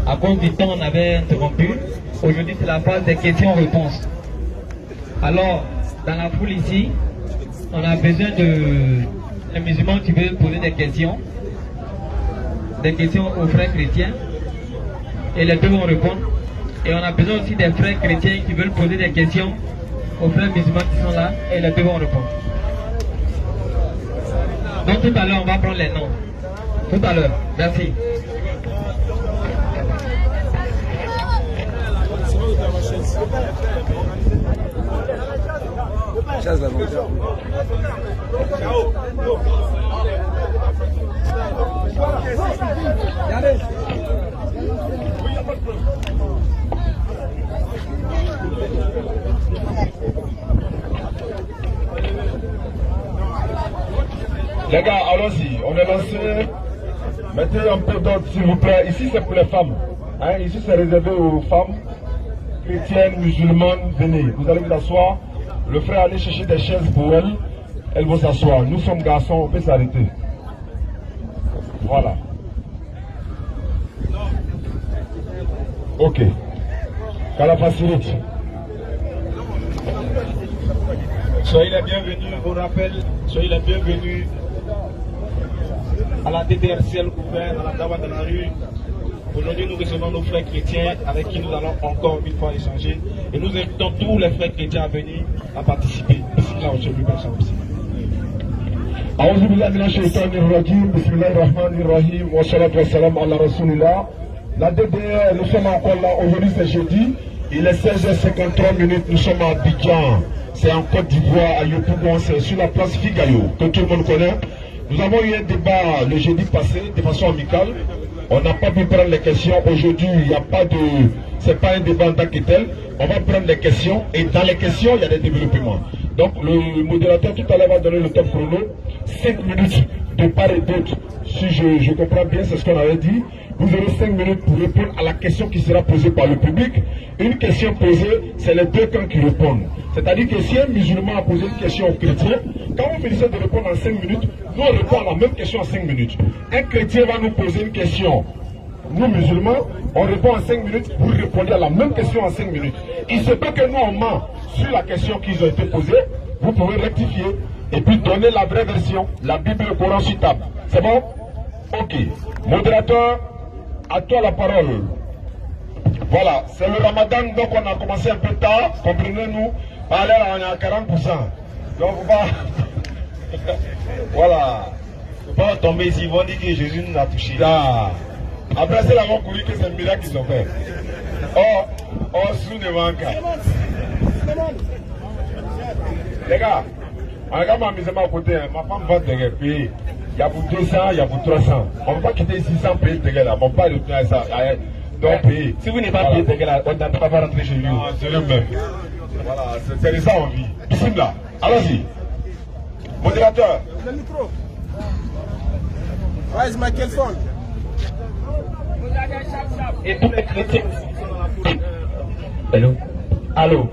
À cause du temps, on avait interrompu. Aujourd'hui, c'est la phase des questions-réponses. Alors, dans la foule ici, on a besoin de musulmans qui veulent poser des questions aux frères chrétiens. Et les deux vont répondre. Et on a besoin aussi des frères chrétiens qui veulent poser des questions aux frères musulmans qui sont là. Et les deux vont répondre. Donc tout à l'heure, on va prendre les noms. Tout à l'heure. Merci. Les gars, allons-y, on est lancé. Mettez un peu d'ordre s'il vous plaît. Ici c'est pour les femmes. Hein? Ici c'est réservé aux femmes chrétiennes, musulmanes. Venez, vous allez vous asseoir. Le frère allez chercher des chaises pour elles. Elles vont s'asseoir. Nous sommes garçons, on peut s'arrêter. Voilà. Ok. Qu'à la facilite. Soyez les bienvenus, on rappelle, soyez les bienvenus à la DDRCL ouverte, à la Dawa de la rue. Aujourd'hui, nous recevons nos frères chrétiens avec qui nous allons encore une fois échanger. Et nous invitons tous les frères chrétiens à venir à participer. Bismillah, aujourd'hui, personne aussi. أعوذ بالله من الشيطان الرجيم بسم الله الرحمن الرحيم والصلاة والسلام على رسول الله. La DDR, nous sommes encore là, aujourd'hui c'est jeudi, il est 16h53 minutes, nous sommes à Abidjan, c'est en Côte d'Ivoire, à Yopougon, c'est sur la place Figayo, que tout le monde connaît. Nous avons eu un débat le jeudi passé, de façon amicale, on n'a pas pu prendre les questions, aujourd'hui il n'y a pas de, c'est pas un débat en tant que tel, on va prendre les questions, et dans les questions il y a des développements. Donc le modérateur tout à l'heure va donner le top chrono, 5 minutes de part et d'autre, si je comprends bien, c'est ce qu'on avait dit. Vous aurez 5 minutes pour répondre à la question qui sera posée par le public. Une question posée, c'est les deux camps qui répondent. C'est-à-dire que si un musulman a posé une question au chrétien, quand on finissait de répondre en 5 minutes, nous on répond à la même question en 5 minutes. Un chrétien va nous poser une question. Nous musulmans, on répond en 5 minutes, vous répondez à la même question en 5 minutes. Il se peut que nous on ment sur la question qui ont été posée, vous pouvez rectifier et puis donner la vraie version, la Bible et le Coran sur table. C'est bon? Ok. Modérateur, à toi la parole. Voilà, c'est le ramadan, donc on a commencé un peu tard, comprenez-nous. À l'heure, on est à 40%. Donc on va... voilà. Il ne faut pas tomber ici, ils vont dire que Jésus nous a touchés. Là. Après, c'est la couru que c'est un miracle qu'ils ont fait. Oh, sous le manque. Les gars, on regarde ma mise à côté, ma femme va te payer. Il y a pour 200, il y a pour 300. On ne va pas quitter ici sans payer tes gars là. On ne va pas retourner ça. Donc payer. Si vous n'avez pas payé tes gars là, on ne va pas rentrer chez lui. Non, c'est le même. Voilà, c'est de ça on vit. Bismillah. Allons-y. Modérateur. Le micro. Where is my phone? Et tous les chrétiens. Allô? Allô?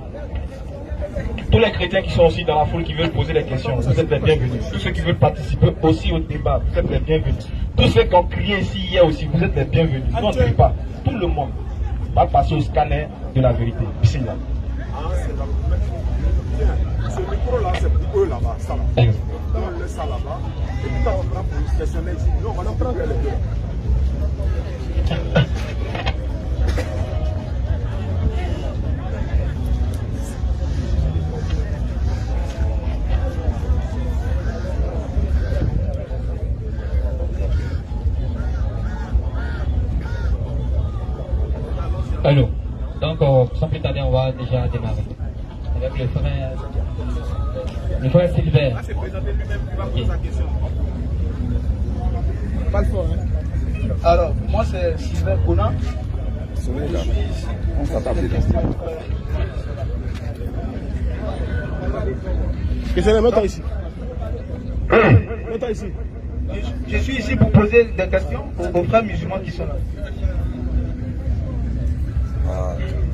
Tous les chrétiens qui sont aussi dans la foule, qui veulent poser des questions, vous êtes les bienvenus. Tous ceux qui veulent participer aussi au débat, vous êtes les bienvenus. Tous ceux qui ont crié ici hier aussi, vous êtes les bienvenus. Non, on ne crie pas. Tout le monde va passer au scanner de la vérité. Bismillah. Ce micro-là, c'est pour eux là-bas, ça là. On laisse ça là-bas. Et puis quand on prend pour une questionner ici, non, on en prend les deux. Allô. Donc, sans plus tarder, on va déjà démarrer. Avec le frère Sylvain. C'est présenter lui-même qui va poser sa question. Pas le fort, hein. Alors, moi c'est Sylvain Conan. On s'attend bien. Mets-toi ici. Mets-toi ici. Je suis ici pour poser des questions aux frères musulmans qui sont là.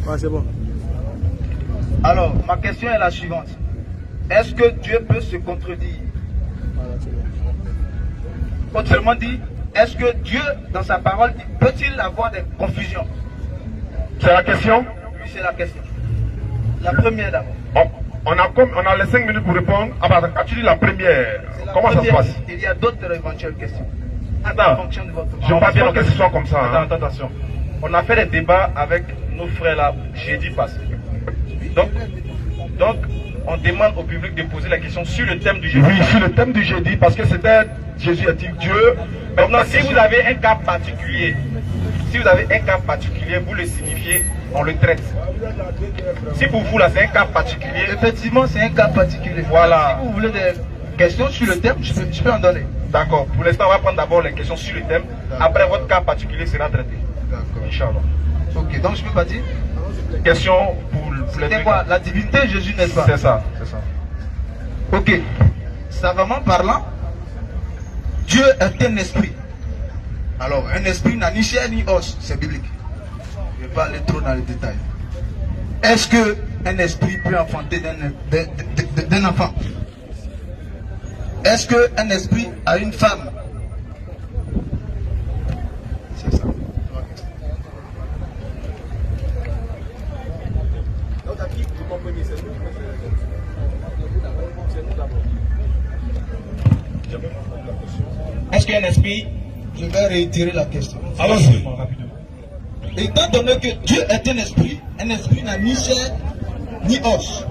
Ah, c'est bon. Alors, ma question est la suivante. Est-ce que Dieu peut se contredire? Autrement dit, est-ce que Dieu, dans sa parole, peut-il avoir des confusions? C'est la question? Oui, c'est la question. La première d'abord. On a les 5 minutes pour répondre. Ah bah, quand tu dis la première, comment ça se passe? Il y a d'autres éventuelles questions. Attends, Je je ne pense pas que ce soit comme ça. Hein. Attention. On a fait des débats avec nos frères là jeudi passé. Donc, on demande au public de poser la question sur le thème du jeudi. Oui, sur le thème du jeudi, parce que c'était Jésus est-il Dieu. Maintenant, si vous avez un cas particulier, vous le signifiez, on le traite. Si pour vous là c'est un cas particulier, effectivement c'est un cas particulier. Voilà. Si vous voulez des questions sur le thème, je peux en donner. D'accord. Pour l'instant, on va prendre d'abord les questions sur le thème. Après, votre cas particulier sera traité. D'accord. Inch'Allah. Ok, donc je peux pas dire. Question pour les C'était quoi? La divinité de Jésus, n'est-ce pas? C'est ça, c'est ça. Ok. Savamment parlant, Dieu est un esprit. Alors, un esprit n'a ni chair ni os, c'est biblique. Je ne vais pas aller trop dans les détails. Est-ce qu'un esprit peut enfanter d'un enfant? Est-ce qu'un esprit a une femme? C'est ça. Est-ce qu'un esprit... Je vais réitérer la question. Allons-y. Étant donné que Dieu est un esprit n'a ni chair ni os.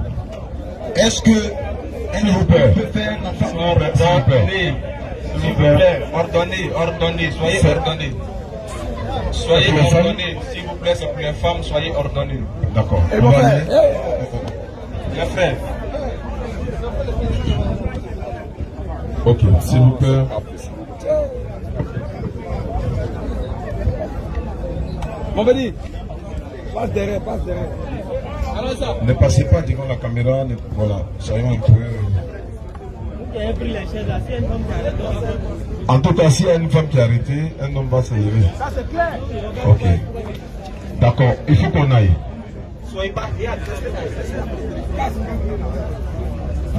Est-ce que un esprit peut faire un enfant? S'il vous plaît, ordonnez, soyez ordonnés. Soyez ordonnés, s'il vous plaît, c'est pour les femmes, soyez ordonnés. D'accord. Les frères. Ok, s'il vous plaît. Mon béni, passe derrière. Ne passez pas devant la caméra, voilà, soyons un peu... En tout cas, s'il y a une femme qui est arrêtée, un homme va se lever. Ça c'est clair. Ok. D'accord, il faut qu'on aille. Soyez pas...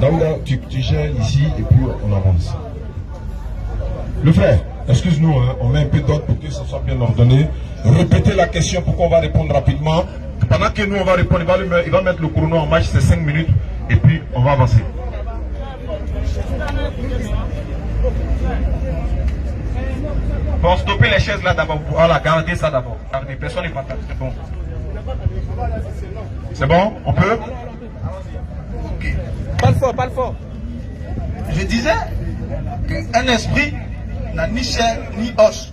Donc là, tu gères ici et puis on avance. Le frère, excuse-nous, hein, on met un peu d'ordre pour que ce soit bien ordonné. Répétez la question pour qu'on va répondre rapidement. Pendant que nous on va répondre, il va mettre le chrono en marche, c'est 5 minutes et puis on va avancer. Bon, stopper les chaises là d'abord. Voilà, gardez ça d'abord. Gardez, personne n'est pas là, c'est bon. C'est bon? On peut? Ok. Pas le fort. Je disais qu'un esprit n'a ni chair ni os.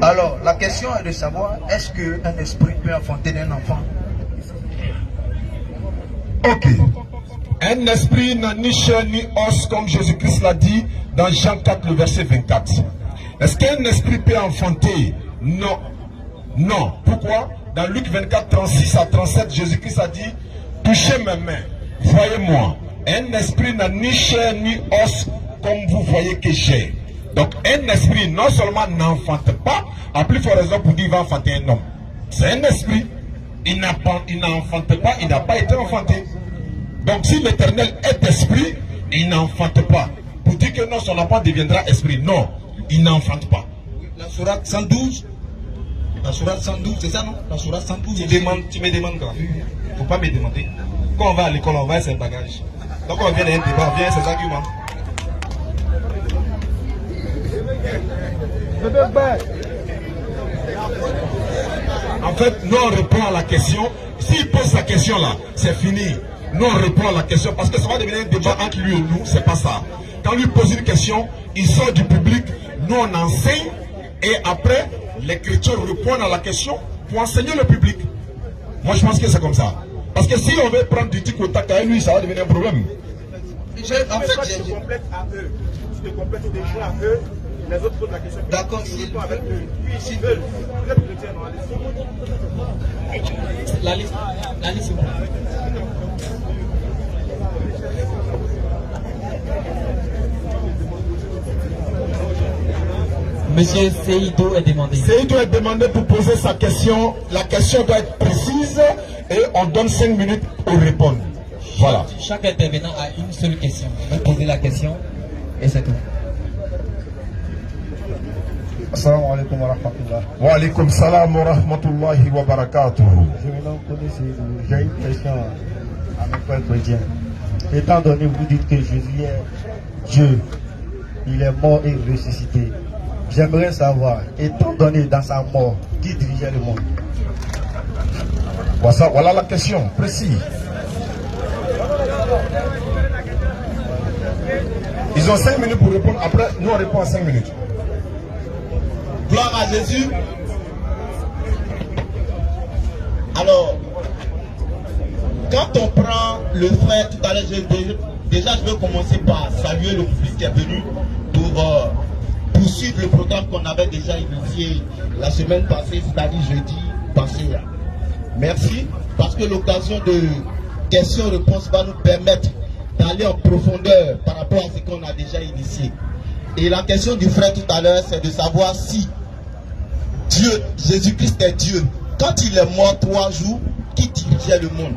Alors, la question est de savoir, est-ce qu'un esprit peut enfanter d'un enfant? Ok. Un esprit n'a ni chair ni os, comme Jésus-Christ l'a dit dans Jean 4, le verset 24. Est-ce qu'un esprit peut enfanter? Non. Non. Pourquoi? Dans Luc 24, 36 à 37, Jésus-Christ a dit, touchez mes mains, voyez-moi. Un esprit n'a ni chair ni os, comme vous voyez que j'ai. Donc un esprit non seulement n'enfante pas, à plus forte raison pour dire qu'il va enfanter un homme. C'est un esprit, il n'enfante pas, il n'a pas été enfanté. Donc si l'Éternel est esprit, il n'enfante pas. Pour dire que non, son enfant deviendra esprit. Non, il n'enfante pas. La sourate 112, c'est ça non? La sourate 112. Tu me demandes quoi? Il ne faut pas me demander. Quand on va à l'école, on va avec ses bagages. Donc on vient d'un débat, on vient avec ses arguments. En fait, nous on répond à la question. S'il pose la question là, c'est fini. Nous on répond à la question parce que ça va devenir un débat entre lui et nous, c'est pas ça. Quand lui pose une question, il sort du public, nous on enseigne et après les chrétiens répondent à la question pour enseigner le public. Moi je pense que c'est comme ça. Parce que si on veut prendre du tic au tac à lui, ça va devenir un problème. En fait, je complète à eux. Je te complète des choix à eux. Les autres posent la question. D'accord, s'ils veulent. Avec eux. Oui, s'ils veulent. Vous êtes chrétien, non? La liste. Monsieur Seydou est demandé. Seydou est demandé pour poser sa question. La question doit être précise et on donne 5 minutes pour répondre. Voilà. Chaque intervenant a une seule question. Il va poser la question et c'est tout. Assalamu alaikum wa rahmatullah. Wa alaikum salam wa rahmatullahi wa barakatuh. Je me nomme Kodé Seydou. J'ai une question à mes frères chrétiens. Étant donné que vous dites que Jésus est Dieu, il est mort et ressuscité. J'aimerais savoir, étant donné dans sa mort, qui dirigeait le monde? Voilà la question précise. Ils ont 5 minutes pour répondre. Après, nous on répond à 5 minutes. Gloire à Jésus. Alors, quand on prend le frère, tout à l'heure, déjà je vais commencer par saluer le public qui est venu pour poursuivre le programme qu'on avait déjà initié la semaine passée, c'est-à-dire jeudi passé. Merci, parce que l'occasion de questions-réponses va nous permettre d'aller en profondeur par rapport à ce qu'on a déjà initié. Et la question du frère tout à l'heure, c'est de savoir si Dieu, Jésus-Christ est Dieu. Quand il est mort 3 jours, qui dirigeait le monde?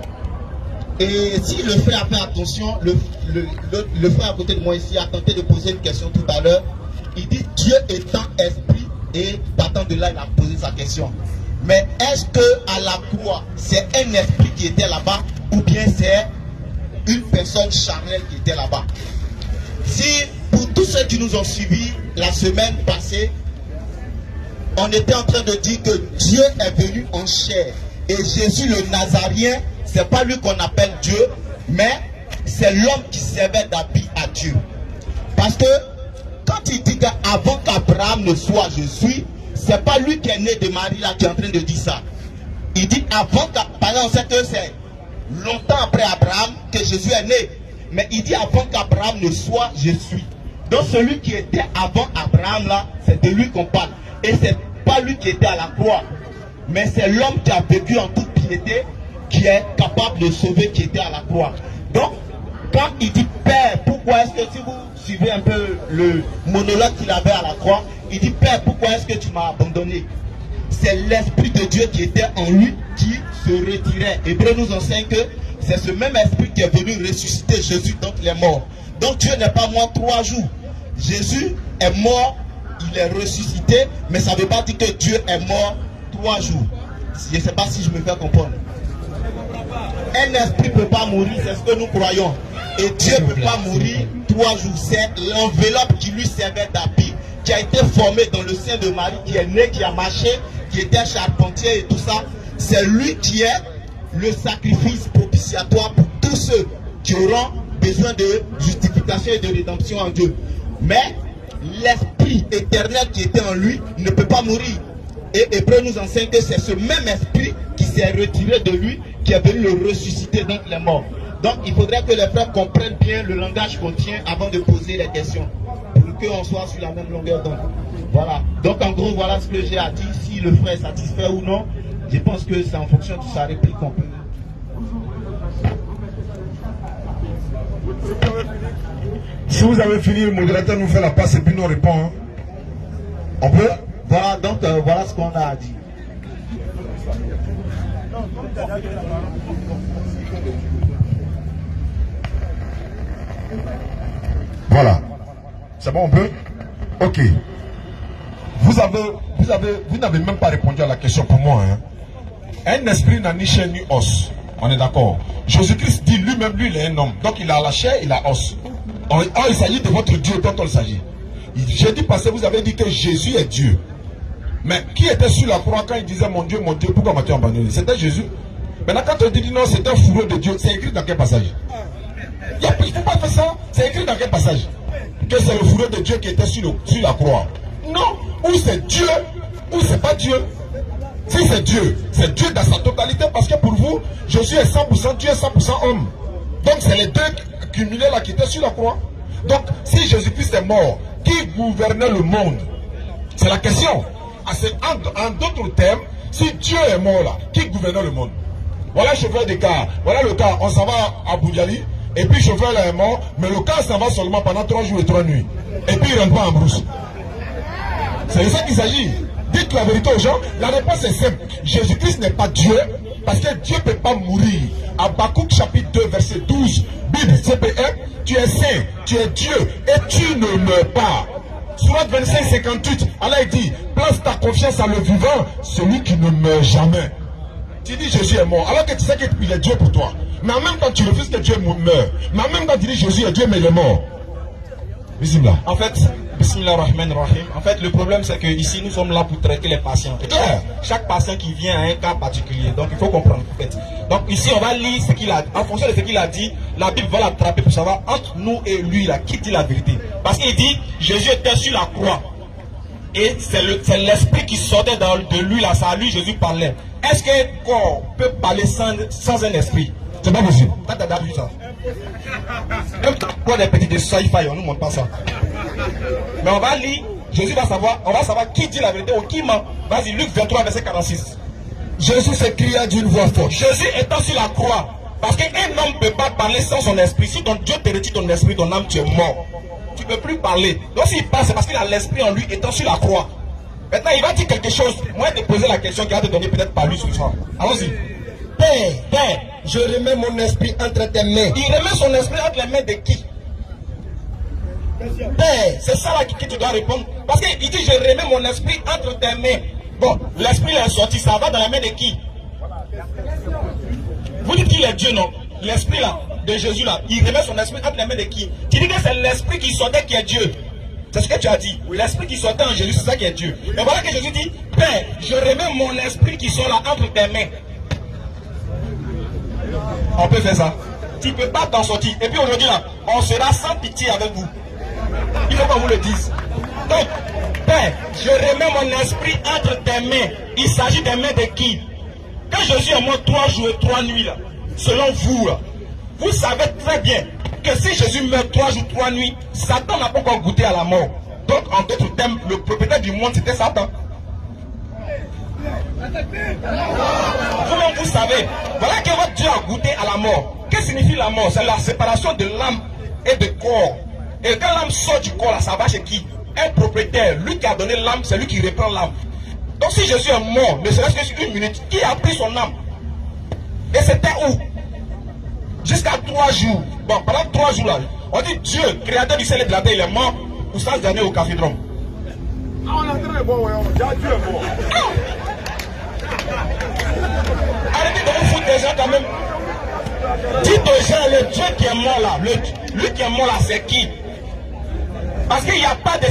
Et si le frère a fait attention, le frère à côté de moi ici a tenté de poser une question tout à l'heure. Il dit Dieu étant esprit, et partant de là il a posé sa question. Mais est-ce que à la croix c'est un esprit qui était là-bas ou bien c'est une personne charnelle qui était là-bas? Si pour tous ceux qui nous ont suivis la semaine passée, on était en train de dire que Dieu est venu en chair et Jésus le Nazaréen, c'est pas lui qu'on appelle Dieu, mais c'est l'homme qui servait d'habit à Dieu. Parce que quand il dit qu'avant qu'Abraham ne soit Jésus, c'est pas lui qui est né de Marie là qui est en train de dire ça. Il dit avant qu'Abraham, on sait que c'est longtemps après Abraham que Jésus est né. Mais il dit avant qu'Abraham ne soit, je suis. Donc celui qui était avant Abraham là, c'est de lui qu'on parle. Et c'est pas lui qui était à la croix, mais c'est l'homme qui a vécu en toute piété, qui est capable de sauver, qui était à la croix. Donc, quand il dit Père, pourquoi est-ce que, si vous suivez un peu le monologue qu'il avait à la croix, il dit Père, pourquoi est-ce que tu m'as abandonné? C'est l'Esprit de Dieu qui était en lui qui se retirait. Hébreu nous enseigne que c'est ce même Esprit qui est venu ressusciter Jésus, donc il est mort. Donc Dieu n'est pas mort 3 jours. Jésus est mort, il est ressuscité, mais ça ne veut pas dire que Dieu est mort 3 jours. Je ne sais pas si je me fais comprendre. Un esprit ne peut pas mourir, c'est ce que nous croyons. Et Dieu ne peut pas mourir 3 jours. C'est l'enveloppe qui lui servait d'habit, qui a été formé dans le sein de Marie, qui est né, qui a marché, qui était charpentier et tout ça. C'est lui qui est le sacrifice propitiatoire pour tous ceux qui auront besoin de justification et de rédemption en Dieu. Mais l'esprit éternel qui était en lui ne peut pas mourir. Et Hébreu nous enseigne que c'est ce même esprit qui s'est retiré de lui, qui est venu le ressusciter, donc les morts. Donc il faudrait que les frères comprennent bien le langage qu'on tient avant de poser les questions, pour qu'on soit sur la même longueur d'onde. Voilà. Donc en gros, voilà ce que j'ai à dire. Si le frère est satisfait ou non, je pense que c'est en fonction de sa réplique qu'on peut. Si vous avez fini, le modérateur nous fait la passe et puis nous répond. Hein. On peut? Voilà, donc voilà ce qu'on a à dire. Voilà. C'est bon, on peut? Ok. Vous n'avez même pas répondu à la question pour moi. Hein. Un esprit n'a ni chair ni os. On est d'accord. Jésus-Christ dit lui-même, lui, il est un homme. Donc il a la chair, il a os. Or, il s'agit de votre Dieu dont il s'agit. Jeudi passé, vous avez dit que Jésus est Dieu. Mais qui était sur la croix quand il disait mon Dieu, pourquoi m'as-tu abandonné? C'était Jésus. Maintenant, quand on dit non, c'est un fourreau de Dieu, c'est écrit dans quel passage? Il ne faut pas faire ça. C'est écrit dans quel passage? Que c'est le fourreau de Dieu qui était sur la croix. Non. Ou c'est Dieu, ou c'est pas Dieu. Si c'est Dieu dans sa totalité, parce que pour vous, Jésus est 100% Dieu, 100% homme. Donc c'est les deux cumulés là qui étaient sur la croix. Donc si Jésus-Christ est mort, qui gouvernait le monde? C'est la question. En d'autres termes, si Dieu est mort là, qui gouvernait le monde? Voilà le chauffeur de car. Voilà le car. On s'en va à Boudjali. Et puis le chauffeur là est mort. Mais le car s'en va seulement pendant 3 jours et 3 nuits. Et puis il ne rentre pas en brousse. C'est de ça qu'il s'agit. Dites la vérité aux gens. La réponse est simple. Jésus-Christ n'est pas Dieu. Parce que Dieu ne peut pas mourir. Habakkuk chapitre 2 verset 12. Bible CPM. Tu es saint. Tu es Dieu. Et tu ne meurs pas. Sourate 25, 58, Allah dit, place ta confiance à le vivant, celui qui ne meurt jamais. Tu dis Jésus est mort, alors que tu sais qu'il est Dieu pour toi. Mais en même temps, tu refuses que Dieu meurt. Mais en même temps, tu dis Jésus est Dieu, mais il est mort. Bismillah. En fait, Bismillahirrahmanirrahim. En fait, le problème, c'est que ici, nous sommes là pour traiter les patients. Et chaque patient qui vient a un cas particulier. Donc, il faut comprendre. En fait. Donc, ici, on va lire ce qu'il a dit. En fonction de ce qu'il a dit, la Bible va l'attraper pour savoir entre nous et lui, là, qui dit la vérité. Parce qu'il dit, Jésus était sur la croix. Et c'est l'esprit qui sortait de lui, là. Ça, lui, Jésus parlait. Est-ce qu'un corps peut parler sans un esprit? C'est pas possible. T'as vu ça? Même quand des petits de sci-fi, on ne nous montre pas ça. Mais on va lire, Jésus va savoir, on va savoir qui dit la vérité ou qui ment. Vas-y, Luc 23, verset 46. Jésus s'écria d'une voix forte. Jésus étant sur la croix. Parce qu'un homme ne peut pas parler sans son esprit. Si ton Dieu te retire ton esprit, ton âme, tu es mort. Tu ne peux plus parler. Donc s'il parle, c'est parce qu'il a l'esprit en lui étant sur la croix. Maintenant, il va dire quelque chose. Moi, je vais te poser la question qu'il va te donner peut-être par lui ce soir. Allons-y. Père, je remets mon esprit entre tes mains. Il remet son esprit entre les mains de qui? Père, c'est ça là que tu dois répondre. Parce qu'il dit, je remets mon esprit entre tes mains. Bon, l'esprit est sorti, ça va dans la main de qui? Vous dites qu'il est Dieu, non? L'esprit là, de Jésus là, il remet son esprit entre les mains de qui? Tu dis que c'est l'esprit qui sortait qui est Dieu. C'est ce que tu as dit. L'esprit qui sortait en Jésus, c'est ça qui est Dieu. Et voilà que Jésus dit, Père, je remets mon esprit qui sort là entre tes mains. On peut faire ça. Tu ne peux pas t'en sortir. Et puis aujourd'hui là, on sera sans pitié avec vous. Il faut qu'on vous le dise. Donc, Père, je remets mon esprit entre tes mains. Il s'agit des mains de qui? Quand Jésus est mort 3 jours et 3 nuits là, selon vous là, vous savez très bien que si Jésus meurt 3 jours, 3 nuits, Satan n'a pas encore goûté à la mort. Donc en d'autres termes, le propriétaire du monde c'était Satan. Vous-même vous savez, voilà que votre Dieu a goûté à la mort. Qu'est-ce que signifie la mort? C'est la séparation de l'âme et du corps. Et quand l'âme sort du corps, là, ça va chez qui? Un propriétaire, lui qui a donné l'âme, c'est lui qui reprend l'âme. Donc si Jésus est mort, ne serait-ce que sur 1 minute, qui a pris son âme? Et c'était où? Jusqu'à 3 jours. Bon, pendant 3 jours là, on dit Dieu, créateur du ciel et de la terre, il est mort pour 100 années au cafédrome. Arrêtez de vous foutre des gens quand même. Dites aux gens, le Dieu qui est mort là, lui qui est mort là, c'est qui? Parce qu'il n'y a pas de...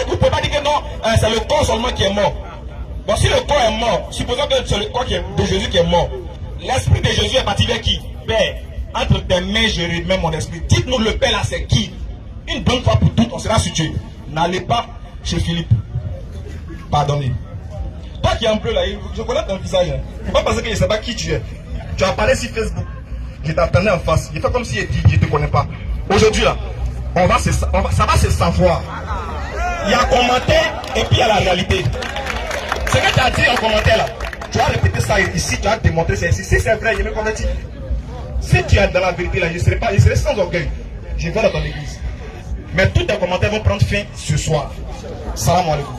vous ne pouvez pas dire que non, c'est le corps seulement qui est mort. Bon, si le corps est mort, supposons que c'est le corps de Jésus qui est mort. L'esprit de Jésus est parti vers qui? Père, entre tes mains, je remets mon esprit. Dites-nous le Père là, c'est qui? Une bonne fois pour toutes, on sera situé. N'allez pas chez Philippe. Pardonnez. Toi qui es un peu là, je connais ton visage. Il ne faut pas penser que je ne sais pas qui tu es. Tu as parlé sur Facebook. Je t'attendais en face. Je fais comme si je ne te connais pas. Aujourd'hui là, ça va se savoir. Il y a un commentaire et puis il y a la réalité. Ce que tu as dit en commentaire là, tu as répété ça ici, tu as démontré ça ici. Si c'est vrai, je me convertis. Si tu es dans la vérité là, je serai sans orgueil. Je vais dans ton église. Mais tous tes commentaires vont prendre fin ce soir. Salam alaikum.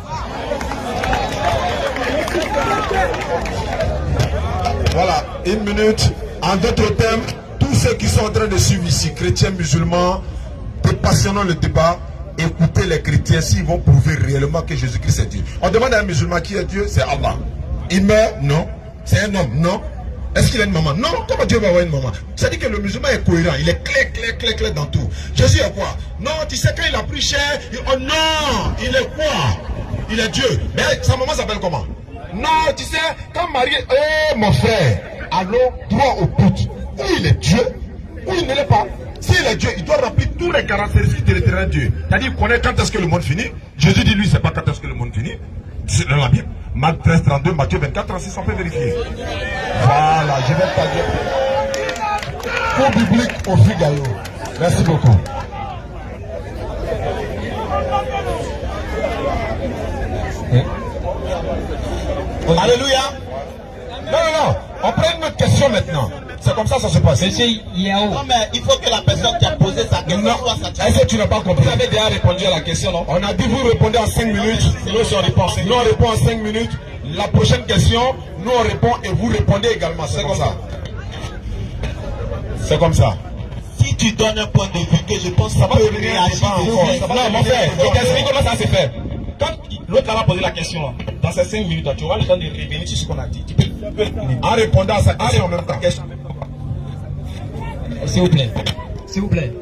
Voilà, 1 minute. En d'autres termes, tous ceux qui sont en train de suivre ici, chrétiens, musulmans, dépassionnons le débat. Écoutez les chrétiens s'ils vont prouver réellement que Jésus-Christ est Dieu. On demande à un musulman qui est Dieu, c'est Allah. Il meurt? Non. C'est un homme? Non. Est-ce qu'il a une maman? Non. Comment Dieu va avoir une maman? C'est-à-dire que le musulman est cohérent. Il est clair dans tout. Jésus est quoi? Non, tu sais quand il a pris cher, oh non, il est quoi? Il est Dieu. Mais sa maman s'appelle comment? Non, tu sais, quand Marie... mon frère, allons droit au but. Ou il est Dieu, ou il ne l'est pas. S'il est Dieu, il doit remplir tous les caractéristiques de l'éternel Dieu. C'est-à-dire, il connaît quand est-ce que le monde finit. Jésus dit, lui, c'est pas quand est-ce que le monde finit. C'est dans la Bible. Marc 13, 32, Matthieu 24, 36, on peut vérifier. Voilà, je vais pas dire. Cours biblique au Figaro. Merci beaucoup. Alléluia. Non. On prend une autre question maintenant. C'est comme ça se passe. Non, mais il faut que la personne qui a posé sa question soit satisfaite. Est-ce que tu n'as pas compris? Vous avez déjà répondu à la question, non? On a dit vous répondez en 5 minutes. Nous, on répond en 5 minutes. Nous, on répond en 5 minutes. La prochaine question, nous, on répond et vous répondez également. C'est comme ça. C'est comme ça. Si tu donnes un point de vue que je pense que ça va réagir. Non, mon frère, je t'explique comment ça se fait. Quand l'autre va poser la question, dans ces 5 minutes, tu auras le temps de revenir sur ce qu'on a dit. Tu peux En répondant à sa question en même temps. S'il vous plaît. S'il vous plaît.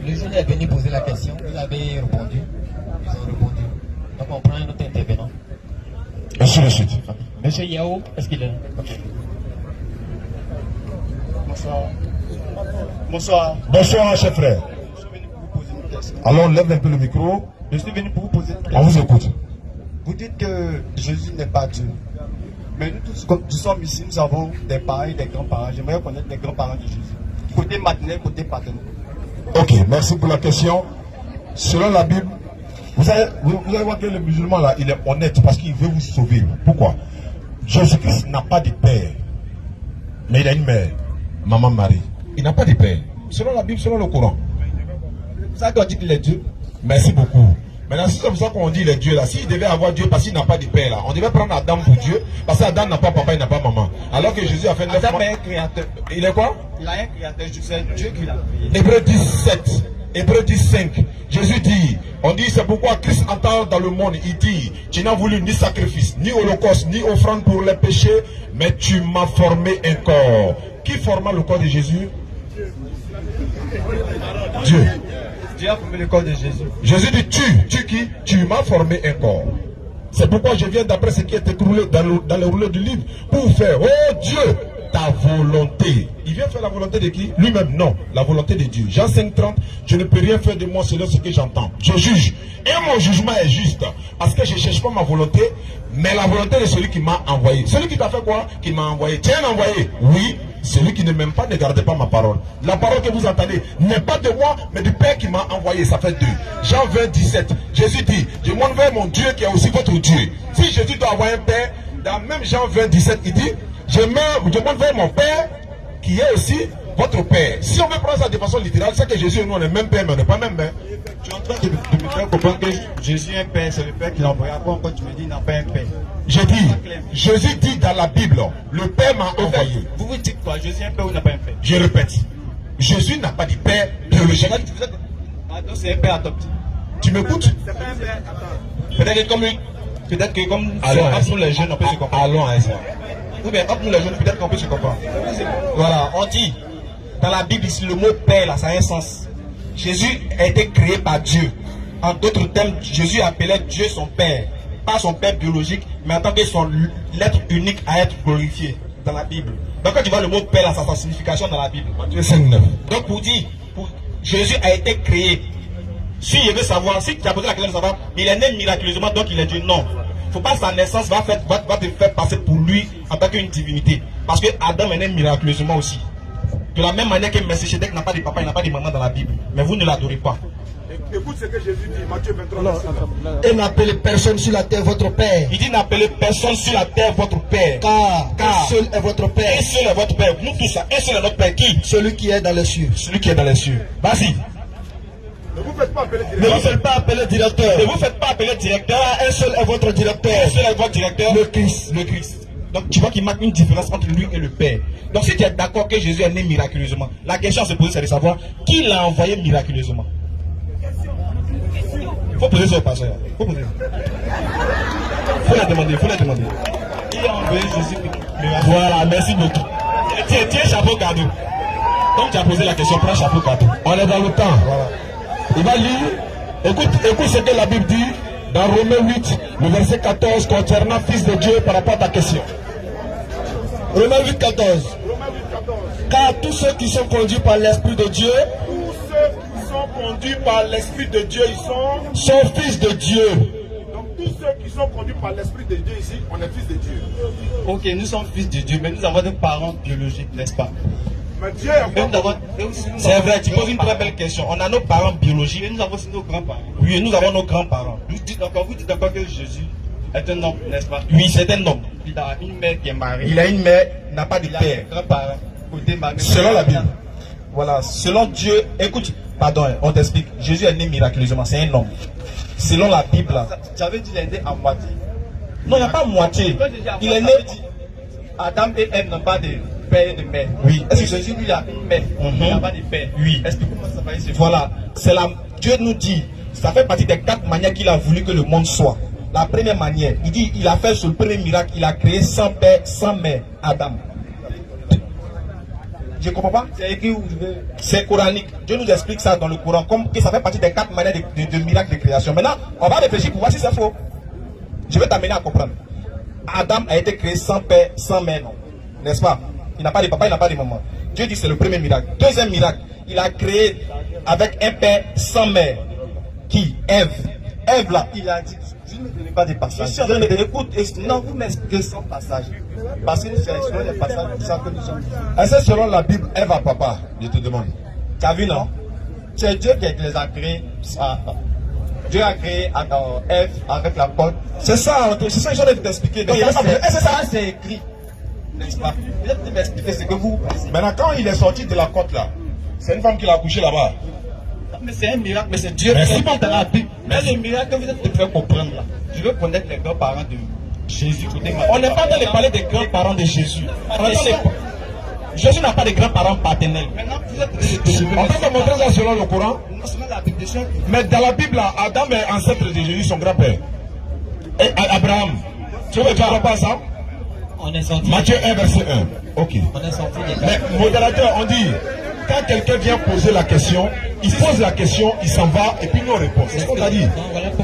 Le jeune est venu poser la question, vous avez répondu. Ils ont répondu. Donc on prend un autre intervenant. Ainsi de suite. Monsieur Yao, est-ce qu'il est là? Okay. Bonsoir. Bonsoir. Bonsoir, chef frère. Je suis venu pour vous poser une question. Alors, lève un peu le micro. Je suis venu pour vous poser une question. On vous écoute. Vous dites que Jésus n'est pas Dieu. Mais nous tous, comme nous sommes ici, nous avons des parents et des grands-parents. J'aimerais connaître les grands-parents de Jésus. Côté maternel, côté paternel. Ok, merci pour la question. Selon la Bible, vous allez voir que le musulman là, il est honnête parce qu'il veut vous sauver. Pourquoi? Jésus-Christ n'a pas de père, mais il a une mère, Maman Marie. Il n'a pas de père. Selon la Bible, selon le Coran. C'est ça qu'on dit qu'il est Dieu. Merci beaucoup. Maintenant, c'est comme ça qu'on dit les dieux là. S'il devait avoir Dieu parce qu'il n'a pas de père là, on devait prendre Adam pour Dieu parce qu'Adam n'a pas papa, il n'a pas maman. Alors que Jésus a fait 9 mois. Adam est un créateur. Il est quoi? Il a un créateur, c'est Dieu qui l'a créé. Hébreux 17, Hébreux 10:5. Jésus dit, on dit c'est pourquoi Christ entend dans le monde, il dit, tu n'as voulu ni sacrifice, ni holocauste, ni offrande pour les péchés, mais tu m'as formé un corps. Qui forma le corps de Jésus? Dieu. Dieu a formé le corps de Jésus. Jésus dit tu qui? Tu m'as formé un corps. C'est pourquoi je viens d'après ce qui est écroulé dans le rouleau du livre pour faire, oh Dieu, ta volonté. Il vient faire la volonté de qui? Lui-même, non. La volonté de Dieu. Jean 5:30, je ne peux rien faire de moi selon ce que j'entends. Je juge. Et mon jugement est juste. Parce que je ne cherche pas ma volonté, mais la volonté de celui qui m'a envoyé. Celui qui t'a fait quoi? Qui m'a envoyé. Tiens, envoyé. Oui. Celui qui ne m'aime pas, ne gardez pas ma parole. La parole que vous entendez n'est pas de moi, mais du Père qui m'a envoyé. Ça fait 2. Jean 20:17. Jésus dit, je monte vers mon Dieu qui est aussi votre Dieu. Si Jésus doit avoir un Père, dans même Jean 20:17, il dit, je monte vers mon Père qui est aussi votre Père. Si on veut prendre ça de façon littérale, c'est que Jésus et nous on est même Père, mais on n'est pas même Père. Tu es en train de me faire comprendre que Jésus est un Père, c'est le Père qui l'a envoyé. Après encore tu me dis qu'il n'a pas un Père. J'ai dit, Jésus dit dans la Bible, le Père m'a envoyé. Vous vous dites quoi? Jésus est un Père ou n'a pas un Père? Je répète, Jésus n'a pas de Père biologique. Ah donc c'est un Père adopté. Tu m'écoutes? peut-être que comme nous les jeunes, on peut se comprendre. Allons à ça. Oui, mais entre nous les jeunes, peut-être qu'on peut se comprendre. Voilà, on dit, dans la Bible, ici, le mot Père, là, ça a un sens. Jésus a été créé par Dieu. En d'autres termes, Jésus appelait Dieu son Père. Pas son Père biologique, mais en tant que son l'être unique à être glorifié dans la Bible. Donc quand tu vois le mot Père, là, ça a sa signification dans la Bible. Matthieu 5:9. Donc pour dire, Jésus a été créé. Si je veux savoir, si tu as posé la question de savoir, il est né miraculeusement, donc il est Dieu. Non. Faut pas que sa naissance va te faire passer pour lui en tant qu'une divinité. Parce que Adam est né miraculeusement aussi. De la même manière que Melchisedec n'a pas de papa, il n'a pas de maman dans la Bible. Mais vous ne l'adorez pas. Écoute ce que Jésus dit, Matthieu 23. Et n'appelez personne sur la terre votre Père. Il dit n'appelez personne sur la terre votre Père. Car un seul est votre Père. Un seul est votre Père. Nous tous, un seul est notre Père. Qui? Celui qui est dans les cieux. Celui qui est dans les cieux. Vas-y. Ne vous faites pas appeler Ne vous faites pas appeler directeur. Ne vous faites pas appeler directeur. Un seul est votre directeur. Un seul est votre directeur. Le Christ. Le Christ. Donc tu vois qu'il marque une différence entre lui et le Père. Donc si tu es d'accord que Jésus est né miraculeusement, la question à se poser c'est de savoir qui l'a envoyé miraculeusement. Il faut poser ça au pasteur. Faut poser. Faut la demander, faut la demander. Qui a envoyé Jésus miraculeusement? Voilà, merci beaucoup. Tiens, chapeau cadeau. Donc tu as posé la question, prends chapeau cadeau. On est dans le temps. Voilà. Il va lire. Écoute ce que la Bible dit dans Romains 8, le verset 14, concernant Fils de Dieu par rapport à ta question. Romains 8:14. Car tous ceux qui sont conduits par l'Esprit de Dieu, conduits par l'Esprit de Dieu, ils sont fils de Dieu. Donc tous ceux qui sont conduits par l'Esprit de Dieu ici, on est fils de Dieu. Ok, nous sommes fils de Dieu, mais nous avons des parents biologiques, n'est-ce pas? Mais Dieu c'est vrai, tu poses une très belle question. On a nos parents biologiques. Et nous avons aussi nos grands-parents. Oui, nous avons nos grands-parents. Vous dites encore que Jésus est un homme, n'est-ce pas? Oui, c'est un homme. Il a une mère qui est mariée. Il a une mère, il n'a pas de Il a père. un grand-parent. Côté marié. Selon la Bible. Voilà, selon Dieu, écoute, pardon, on t'explique. Jésus est né miraculeusement, c'est un homme. Selon la Bible. J'avais dit qu'il est né à moitié. Non, il n'y a pas moitié. Il est né. Adam et Ève n'ont pas de père et de mère. Oui. Est-ce que Jésus, lui, il a une mère? Il n'a pas de père. Oui. Explique-moi ça va ici. Voilà. Dieu nous dit, ça fait partie des 4 manières qu'il a voulu que le monde soit. La première manière, il dit, il a fait sur le premier miracle, il a créé sans père, sans mère, Adam. Je ne comprends pas. C'est écrit où je veux. C'est coranique. Dieu nous explique ça dans le Coran, comme que ça fait partie des 4 manières de miracle de création. Maintenant, on va réfléchir pour voir si c'est faux. Je vais t'amener à comprendre. Adam a été créé sans père, sans mère, non? N'est-ce pas? Il n'a pas de papa, il n'a pas de maman. Dieu dit c'est le premier miracle. Deuxième miracle, il a créé avec un père sans mère. Qui? Ève. Ève là, il a dit, je ne me donnais pas des passages. Écoute, non, vous m'expliquez sans passage. Parce que c'est selon les passages que nous sommes. Est-ce que selon la Bible, Ève a papa? Je te demande. Tu as vu, non? C'est Dieu qui les a créés. Dieu a créé Ève avec la porte. C'est ça, que je vais t'expliquer. Est-ce que ça c'est écrit? N'est-ce pas? Peut-être m'expliquer ce que vous pensez. Maintenant, quand il est sorti de la côte là, c'est une femme qui l'a accouché là-bas. Mais c'est un miracle, mais c'est Dieu qui est dans la Bible. Mais le miracle que vous êtes de faire comprendre là, je veux connaître les grands-parents de Jésus. On n'est pas dans les parler des grands-parents de Jésus. Jésus n'a pas de grands-parents paternels. Maintenant, vous êtes. On peut te montrer ça selon le Coran. Non, selon la Bible. Mais dans la Bible, là, Adam est ancêtre de Jésus, son grand-père. Et Abraham. Tu ne vois pas ça? On est sorti. Matthieu 1, verset 1. Ok. On est sorti des Mais modérateur, on dit, quand quelqu'un vient poser la question, il pose la question, il s'en va, et puis nous on répond. C'est ce qu'on a dit.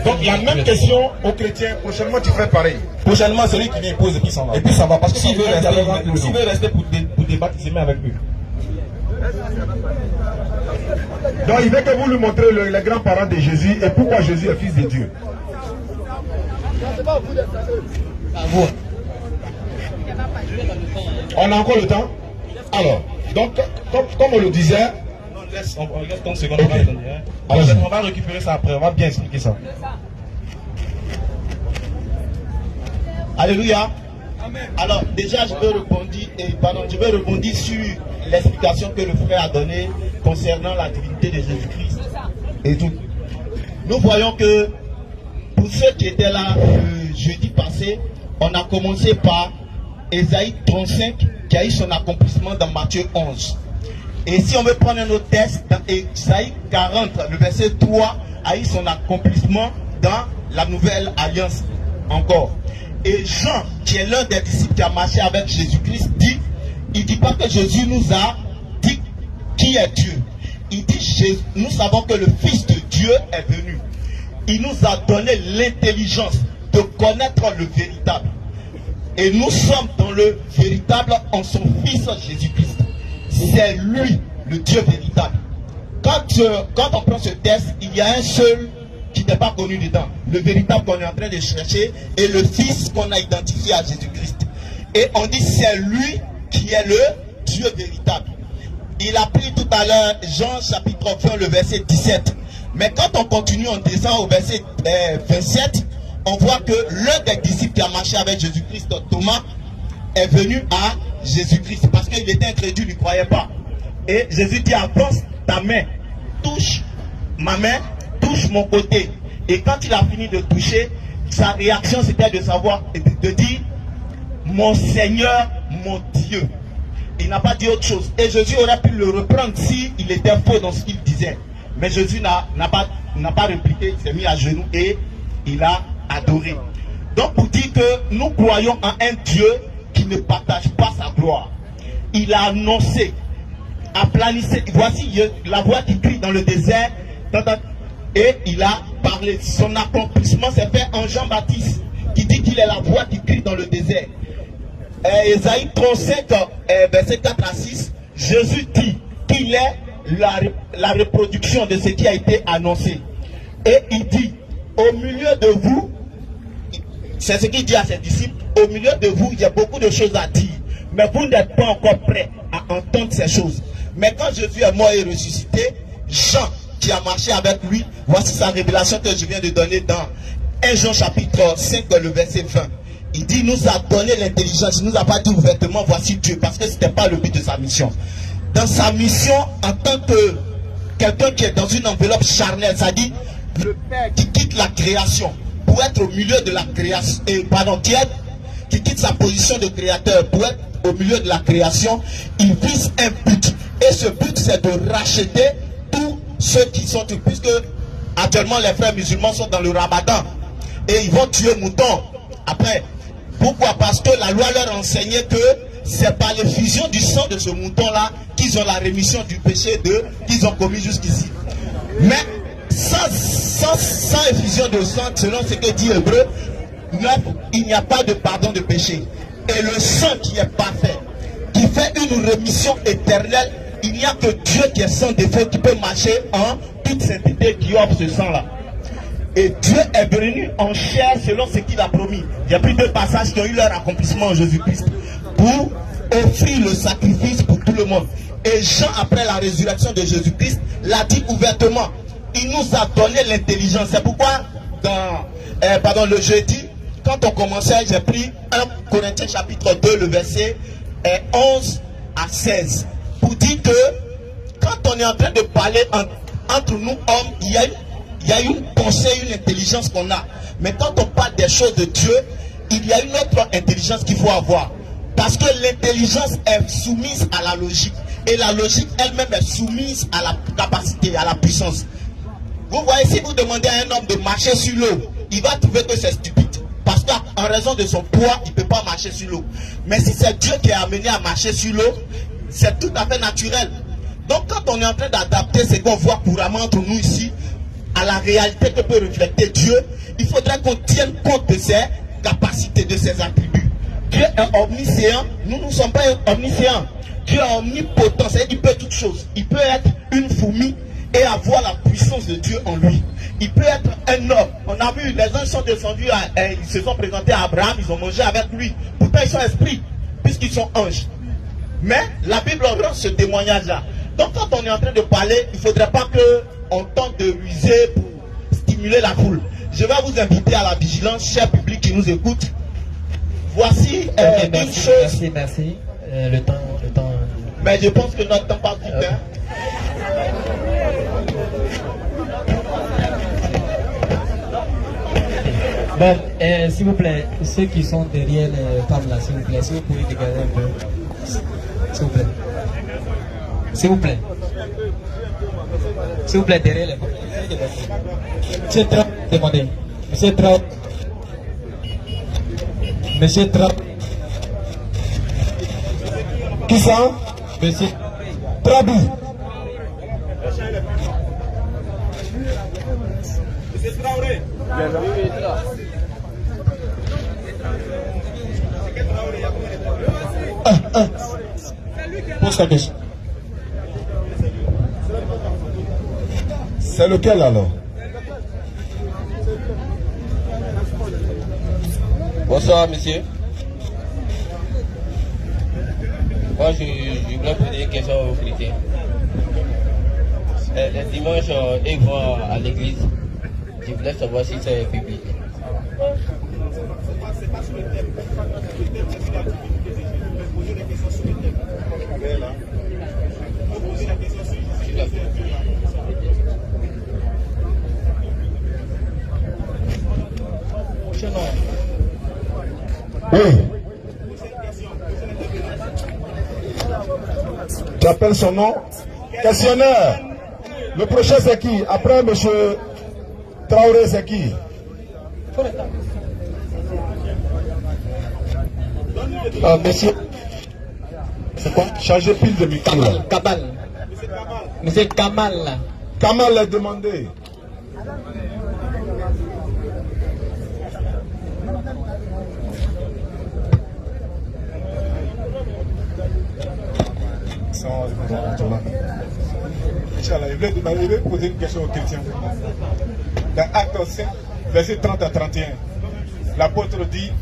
Donc la même question aux chrétiens, prochainement tu fais pareil. Prochainement, celui qui vient pose et puis s'en va. Et puis ça va, parce que s'il veut rester pour débattre, il se met avec lui. Donc il veut que vous lui montrez les grands-parents de Jésus et pourquoi Jésus est fils de Dieu. On a encore le temps? Alors, donc, comme on le disait, on reste 30 secondes. Okay. On va récupérer ça après, on va bien expliquer ça. Alléluia. Amen. Alors, déjà, je vais rebondir sur l'explication que le frère a donnée concernant la divinité de Jésus-Christ. Et tout. Nous voyons que pour ceux qui étaient là le jeudi passé, on a commencé par Ésaïe 35 qui a eu son accomplissement dans Matthieu 11. Et si on veut prendre un autre texte, dans Ésaïe 40, le verset 3 a eu son accomplissement dans la nouvelle alliance encore. Et Jean, qui est l'un des disciples qui a marché avec Jésus-Christ, il dit pas que Jésus nous a dit qui est Dieu. Il dit, nous savons que le Fils de Dieu est venu. Il nous a donné l'intelligence de connaître le véritable. Et nous sommes dans le véritable en son Fils Jésus-Christ. C'est lui, le Dieu véritable. Quand on prend ce texte, il y a un seul qui n'est pas connu dedans. Le véritable qu'on est en train de chercher et le Fils qu'on a identifié à Jésus-Christ. Et on dit c'est lui qui est le Dieu véritable. Il a pris tout à l'heure Jean chapitre 20, le verset 17. Mais quand on continue, on descend au verset 27, on voit que l'un des disciples qui a marché avec Jésus-Christ, Thomas, est venu à Jésus-Christ parce qu'il était incrédule, il ne croyait pas. Et Jésus dit, avance ta main, touche ma main, touche mon côté. Et quand il a fini de toucher, sa réaction c'était de savoir, de dire, mon Seigneur, mon Dieu. Il n'a pas dit autre chose. Et Jésus aurait pu le reprendre s'il était faux dans ce qu'il disait. Mais Jésus n'a pas répliqué, il s'est mis à genoux et il a adoré. Donc pour dire que nous croyons en un Dieu qui ne partage pas sa gloire. Il a annoncé, aplanissé, voici la voix qui crie dans le désert, et il a parlé. Son accomplissement s'est fait en Jean-Baptiste, qui dit qu'il est la voix qui crie dans le désert. Ésaïe 35, verset 4 à 6, Jésus dit qu'il est la reproduction de ce qui a été annoncé. Et il dit, au milieu de vous, c'est ce qu'il dit à ses disciples, au milieu de vous, il y a beaucoup de choses à dire, mais vous n'êtes pas encore prêts à entendre ces choses. Mais quand Jésus est mort et ressuscité, Jean, qui a marché avec lui, voici sa révélation que je viens de donner dans 1 Jean chapitre 5, le verset 20. Il dit, il nous a donné l'intelligence, il ne nous a pas dit ouvertement, voici Dieu, parce que ce n'était pas le but de sa mission. Dans sa mission, en tant que quelqu'un qui est dans une enveloppe charnelle, ça dit, le Père qui quitte la création pour être au milieu de la création, qui quitte sa position de créateur pour être au milieu de la création, il vise un but. Et ce but, c'est de racheter tous ceux qui sont tués. Puisque actuellement, les frères musulmans sont dans le ramadan. Et ils vont tuer moutons. Après, pourquoi? Parce que la loi leur enseignait que c'est par l'effusion du sang de ce mouton-là qu'ils ont la rémission du péché qu'ils ont commis jusqu'ici. Mais sans effusion de sang, selon ce que dit Hébreu 9, il n'y a pas de pardon de péché. Et le sang qui est parfait, qui fait une rémission éternelle, il n'y a que Dieu qui est sans défaut, qui peut marcher en toute sainteté, qui offre ce sang-là. Et Dieu est venu en chair selon ce qu'il a promis. Il y a pris 2 passages qui ont eu leur accomplissement en Jésus-Christ pour offrir le sacrifice pour tout le monde. Et Jean, après la résurrection de Jésus-Christ, l'a dit ouvertement. Il nous a donné l'intelligence. C'est pourquoi dans le jeudi, quand on commençait, j'ai pris 1 Corinthiens chapitre 2, le verset 11 à 16. Pour dire que quand on est en train de parler entre nous hommes, il y a une pensée, une intelligence qu'on a. Mais quand on parle des choses de Dieu, il y a une autre intelligence qu'il faut avoir. Parce que l'intelligence est soumise à la logique. Et la logique elle-même est soumise à la capacité, à la puissance. Vous voyez, si vous demandez à un homme de marcher sur l'eau, il va trouver que c'est stupide. Parce qu'en raison de son poids, il ne peut pas marcher sur l'eau. Mais si c'est Dieu qui est amené à marcher sur l'eau, c'est tout à fait naturel. Donc quand on est en train d'adapter ce qu'on voit couramment entre nous ici, à la réalité que peut refléter Dieu, il faudrait qu'on tienne compte de ses capacités, de ses attributs. Dieu est omniscient, nous ne sommes pas omniscients. Dieu est omnipotent, c'est-à-dire qu'il peut toutes choses. Il peut être une fourmi et avoir la puissance de Dieu en lui. Il peut être un homme. On a vu, les anges sont descendus, ils se sont présentés à Abraham, ils ont mangé avec lui. Pourtant, ils sont esprits, puisqu'ils sont anges. Mais la Bible rend ce témoignage-là. Donc, quand on est en train de parler, il ne faudrait pas qu'on tente de ruser pour stimuler la foule. Je vais vous inviter à la vigilance, cher public qui nous écoute. Voici une chose. Merci. Le temps. Mais je pense que notre temps passe vite. Okay. Bon, s'il vous plaît, ceux qui sont derrière les femmes là, s'il vous plaît, si vous pouvez dégager un peu. S'il vous plaît. S'il vous plaît. S'il vous plaît, derrière les femmes. Monsieur Trump, demandez. Monsieur Trump. Monsieur Trump. Qui ça? Monsieur Trabi. Monsieur Traoré. Pose ta question. C'est lequel alors? Bonsoir monsieur. Moi je voulais poser une question aux chrétiens. Les dimanches, ils vont à l'église. Je voulais savoir si c'est public. Oui. Tu appelles son nom? Questionnaire. Le prochain c'est qui? Après monsieur Traoré c'est qui? Monsieur. C'est quoi? Changer pile de micro. Kamal. Monsieur Kamal. Kamal l'a demandé. Inch'Allah, je vais poser une question aux chrétiens. Dans Acte 5, verset 30 à 31, l'apôtre dit: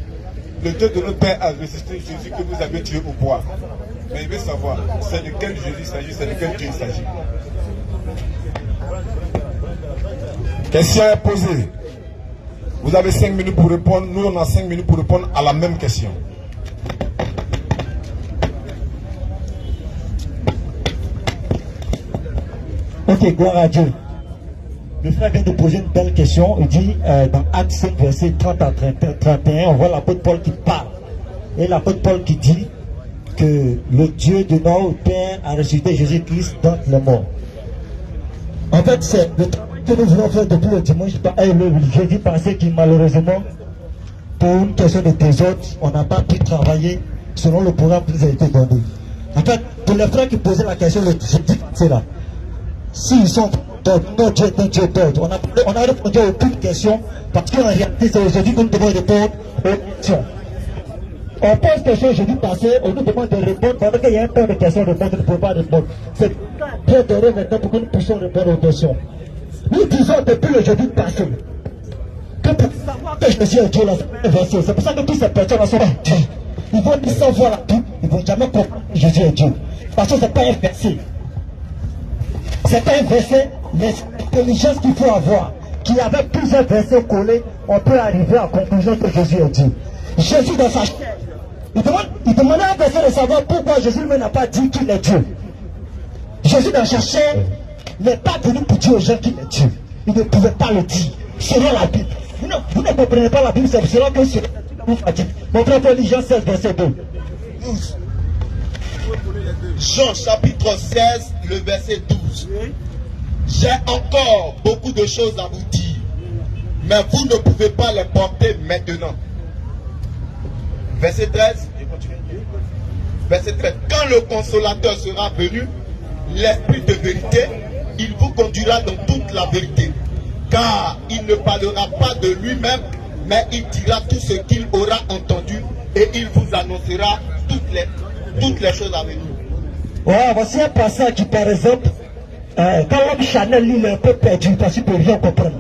le Dieu de notre Père a ressuscité Jésus que vous avez tué au bois. Mais il veut savoir, c'est de quel Jésus il s'agit, c'est de quel Dieu il s'agit. Question est posée. Vous avez 5 minutes pour répondre. Nous, on a 5 minutes pour répondre à la même question. Ok, gloire à Dieu. Le frère vient de poser une belle question. Il dit dans Acte 5, verset 30 à 31, on voit l'apôtre Paul qui parle. Et l'apôtre Paul qui dit que le Dieu de notre Père a ressuscité Jésus-Christ d'entre les morts. En fait, c'est le travail que nous voulons faire depuis le dimanche et le jeudi passé qui malheureusement, pour une question de désordre, on n'a pas pu travailler selon le programme qui nous a été donné. En fait, pour les frères qui posaient la question le jeudi, c'est là. S'ils sont notre Dieu est un Dieu d'ordre, on a répondu à aucune question parce qu'en réalité, c'est aujourd'hui que nous devons répondre aux questions. On pose question jeudi passé, on nous demande de répondre pendant qu'il y a un temps de questions, on ne peut pas répondre. C'est très d'heureux maintenant pour que nous puissions répondre aux questions. Nous disons depuis le jeudi passé que pour savoir que Jésus est Dieu, là, c'est un verset. C'est pour ça que toutes ces personnes sont Dieu. Ils vont dire sans voir la Bible, ils ne vont jamais comprendre que Jésus est Dieu. Parce que ce n'est pas un verset. C'est pas un verset, mais l'intelligence qu'il faut avoir. Qu'il y avait plusieurs versets collés, on peut arriver à la conclusion que Jésus est Dieu. Jésus dans sa chair, il demandait à un verset de savoir pourquoi Jésus lui n'a pas dit qu'il est Dieu. Jésus dans sa chair n'est pas venu pour dire aux gens qu'il est Dieu. Il ne pouvait pas le dire, selon la Bible. Vous ne comprenez pas la Bible, c'est selon que c'est vous fatigue. Mon frère Paul, Jean 16, verset 2. Jean chapitre 16, le verset 12. J'ai encore beaucoup de choses à vous dire, mais vous ne pouvez pas les porter maintenant. Verset 13. Verset 13. Quand le consolateur sera venu, l'esprit de vérité, il vous conduira dans toute la vérité. Car il ne parlera pas de lui-même, mais il dira tout ce qu'il aura entendu et il vous annoncera toutes les choses à venir. Ouais, voici un passage qui, par exemple, quand l'homme Chanel, lui, il est un peu perdu parce qu'il ne peut rien comprendre.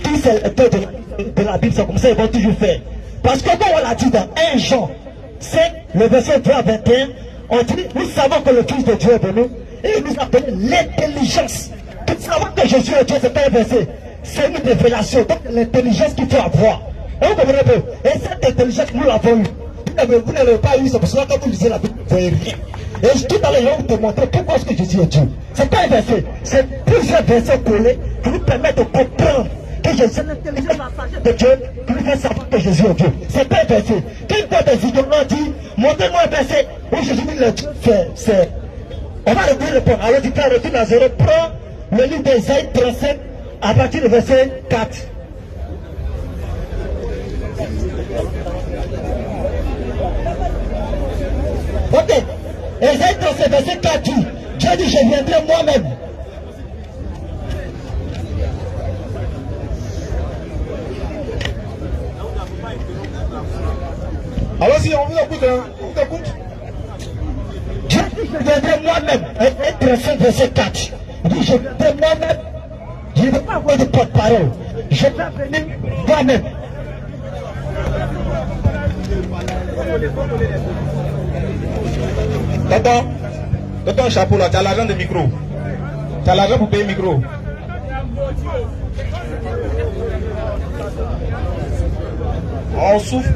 Tous ces lecteurs de la Bible, c'est comme ça, ils vont toujours faire. Parce que comme on l'a dit dans 1 Jean 5, le verset 20 à 21, on dit, nous savons que le Fils de Dieu est venu et il nous appelle l'intelligence. Nous savons que Jésus est Dieu, c'est pas un verset, c'est une révélation. Donc l'intelligence qu'il faut avoir. Et vous comprenez un peu. Et cette intelligence, nous l'avons eue. Vous n'avez pas eu, c'est pour cela que quand vous lisez la Bible, vous ne voyez rien. Et tout à l'heure, je vais vous montrer pourquoi est-ce que Jésus est Dieu. Ce n'est pas un verset, c'est plusieurs versets collés qui nous permettent de comprendre que Jésus est l'intelligence, la sagesse de Dieu, qui nous fait savoir que Jésus est Dieu. Ce n'est pas un verset. Quand des ignorants disent, montrez-moi un verset où Jésus dit le Dieu, c'est. On va répondre. Alors, du coup, retourne à 0, prends le livre d'Ésaïe 37 à partir du verset 4. Ok. Ésaïe 37, verset 4 dit, Dieu dit, je viendrai moi-même. Allons-y, on vous écoute, hein. On vous écoute. Dieu dit, je viendrai moi-même. Ésaïe 37, verset 4. Il dit, je viendrai moi-même. Je ne veux pas avoir de porte-parole. Je vais venir moi-même. Tonton chapeau là, tu as l'argent de micro. Tu as l'argent pour payer le micro. On souffre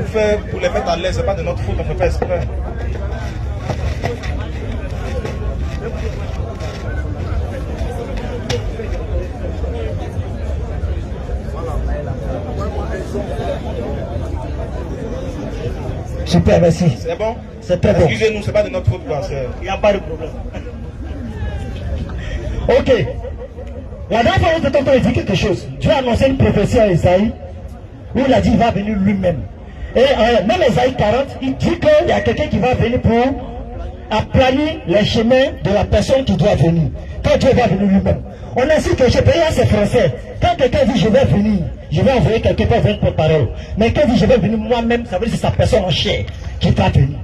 pour les mettre à l'aise, c'est pas de notre faute, on ne fait pas exprès. Super, merci. C'est bon? C'est très bon. Excusez-nous, c'est pas de notre faute. Il n'y a pas de problème. Ok. La dernière fois, nous avons dit quelque chose. Dieu a annoncé une prophétie à Esaïe où il a dit qu'il va venir lui-même. Et même Esaïe 40, il dit qu'il y a quelqu'un qui va venir pour aplanir les chemins de la personne qui doit venir. Quand Dieu va venir lui-même. On insiste que je paye à ces Français. Quand quelqu'un dit je vais venir, je vais envoyer quelqu'un pour venir pour parole. Mais quand il dit je vais venir moi-même, ça veut dire que c'est sa personne en chair qui va venir.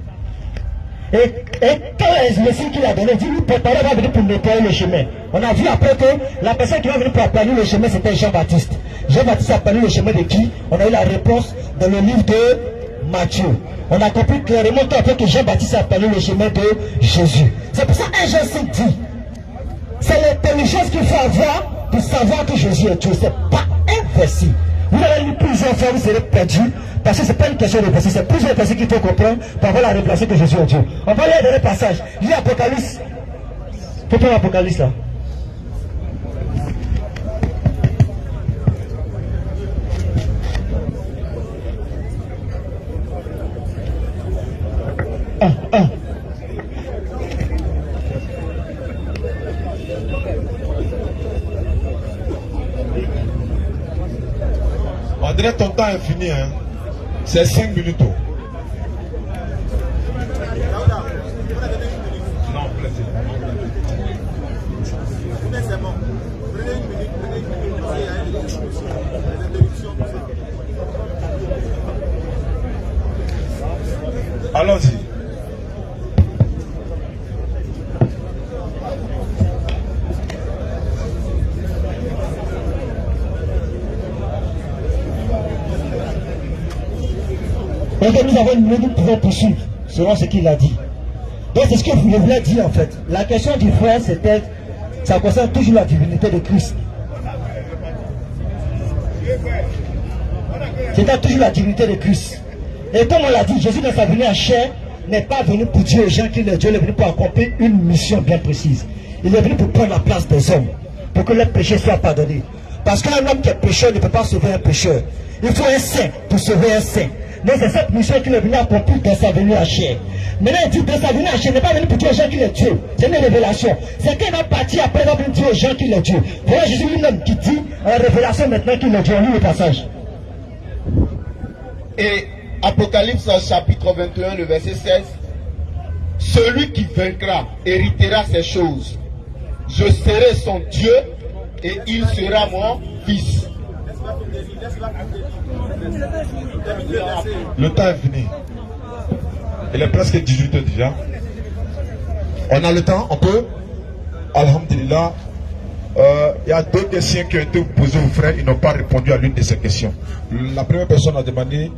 Et quand le Messie qu'il a donné, il dit lui, porte-parole va venir pour nettoyer le chemin. On a vu après que la personne qui va venir pour aplanir le chemin, c'était Jean-Baptiste. Jean-Baptiste a aplanir le chemin de qui? On a eu la réponse dans le livre de Matthieu. On a compris clairement après que Jean-Baptiste a aplanir le chemin de Jésus. C'est pour ça que Jean 5 dit, c'est l'intelligence qu'il faut avoir pour savoir que Jésus est Dieu. Ce n'est pas un verset. Vous allez lire plusieurs fois, vous serez perdus. Parce que ce n'est pas une question de verset, c'est plusieurs versets qu'il faut comprendre pour avoir la révélation que Jésus est Dieu. On va lire le dernier passage. Lis Apocalypse. Faut prendre l'Apocalypse là. 1. On dirait ton temps est fini, hein. C'est 5 minutes. Non, plaisir. Allons-y. Et nous avons une minute, nous pouvons poursuivre, selon ce qu'il a dit. Donc c'est ce que je voulais dire en fait. La question du frère, c'était, ça concerne toujours la divinité de Christ. C'était toujours la divinité de Christ. Et comme on l'a dit, Jésus dans sa venue en chair n'est pas venu pour dire aux gens qu'il est Dieu, il est venu pour accomplir une mission bien précise. Il est venu pour prendre la place des hommes, pour que leurs péchés soient pardonnés. Parce qu'un homme qui est pécheur ne peut pas sauver un pécheur. Il faut un saint pour sauver un saint. Mais c'est cette mission qu'il est venu accomplir dans sa venue en chair. Maintenant, il dit dans sa venue en chair, il n'est pas venu pour dire aux gens qu'il est Dieu. C'est une révélation. C'est qu'il va partir après, il va venir dire aux gens qu'il est Dieu. Voilà Jésus lui-même qui dit en révélation maintenant qu'il est Dieu. On lit le passage. Et Apocalypse chapitre 21, le verset 16. Celui qui vaincra héritera ces choses. Je serai son Dieu et il sera mon fils. Le temps est fini. Il est presque 18h déjà. On a le temps, on peut. Alhamdulillah. Il y a deux questions qui ont été posées aux frères. Ils n'ont pas répondu à l'une de ces questions. La première personne a demandé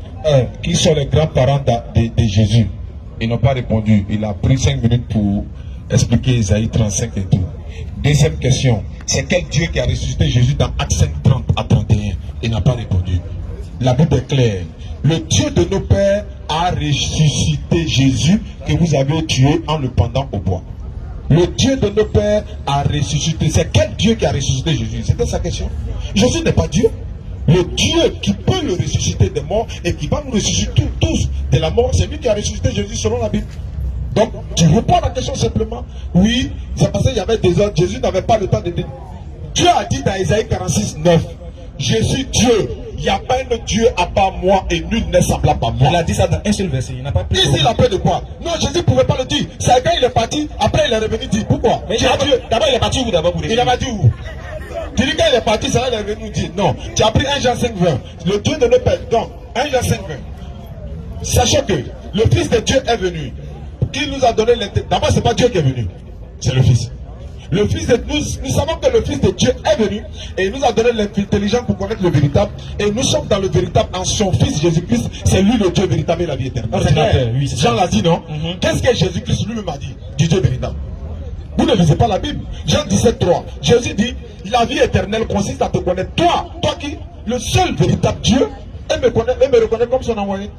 qui sont les grands-parents de Jésus. Ils n'ont pas répondu. Il a pris 5 minutes pour expliquer Isaïe 35 et tout. Deuxième question, c'est quel Dieu qui a ressuscité Jésus dans Actes 5, 30 à 31? Il n'a pas répondu. La Bible est claire. Le Dieu de nos pères a ressuscité Jésus que vous avez tué en le pendant au bois. Le Dieu de nos pères a ressuscité. C'est quel Dieu qui a ressuscité Jésus? C'était sa question. Jésus n'est pas Dieu. Le Dieu qui peut le ressusciter des morts et qui va nous ressusciter tous de la mort, c'est lui qui a ressuscité Jésus selon la Bible. Donc, tu réponds à la question simplement. Oui, c'est parce qu'il y avait des autres. Jésus n'avait pas le temps de dire. Dieu a dit dans Isaïe 46, 9, je suis Dieu. Il n'y a pas un Dieu à part moi et nul n'est semblable à moi. Il a dit ça dans un seul verset. Il n'a pas pris. Ici, il a peur de quoi? Non, Jésus ne pouvait pas le dire. C'est quand il est parti, après il est revenu dire. Pourquoi? Mais d'abord, il est parti où d'abord pour il n'a pas dit où? Tu dis quand il est parti, ça il est revenu dire. Non, tu as pris 1 Jean 5, 20. Le Dieu de nos pères. Donc, 1 Jean 5, 20. Sachez que le Fils de Dieu est venu. Il nous a donné l'intelligence. D'abord, ce n'est pas Dieu qui est venu. C'est le Fils. Le Fils de nous savons que le Fils de Dieu est venu et il nous a donné l'intelligence pour connaître le véritable. Et nous sommes dans le véritable en son Fils Jésus-Christ. C'est lui le Dieu véritable et la vie éternelle. Oui, Jean l'a dit, non? Qu'est-ce que Jésus-Christ lui-même a dit? Du Dieu véritable. Vous ne lisez pas la Bible. Jean 17, 3. Jésus dit, la vie éternelle consiste à te connaître. Toi qui, le seul véritable Dieu, et me reconnaître comme son envoyé.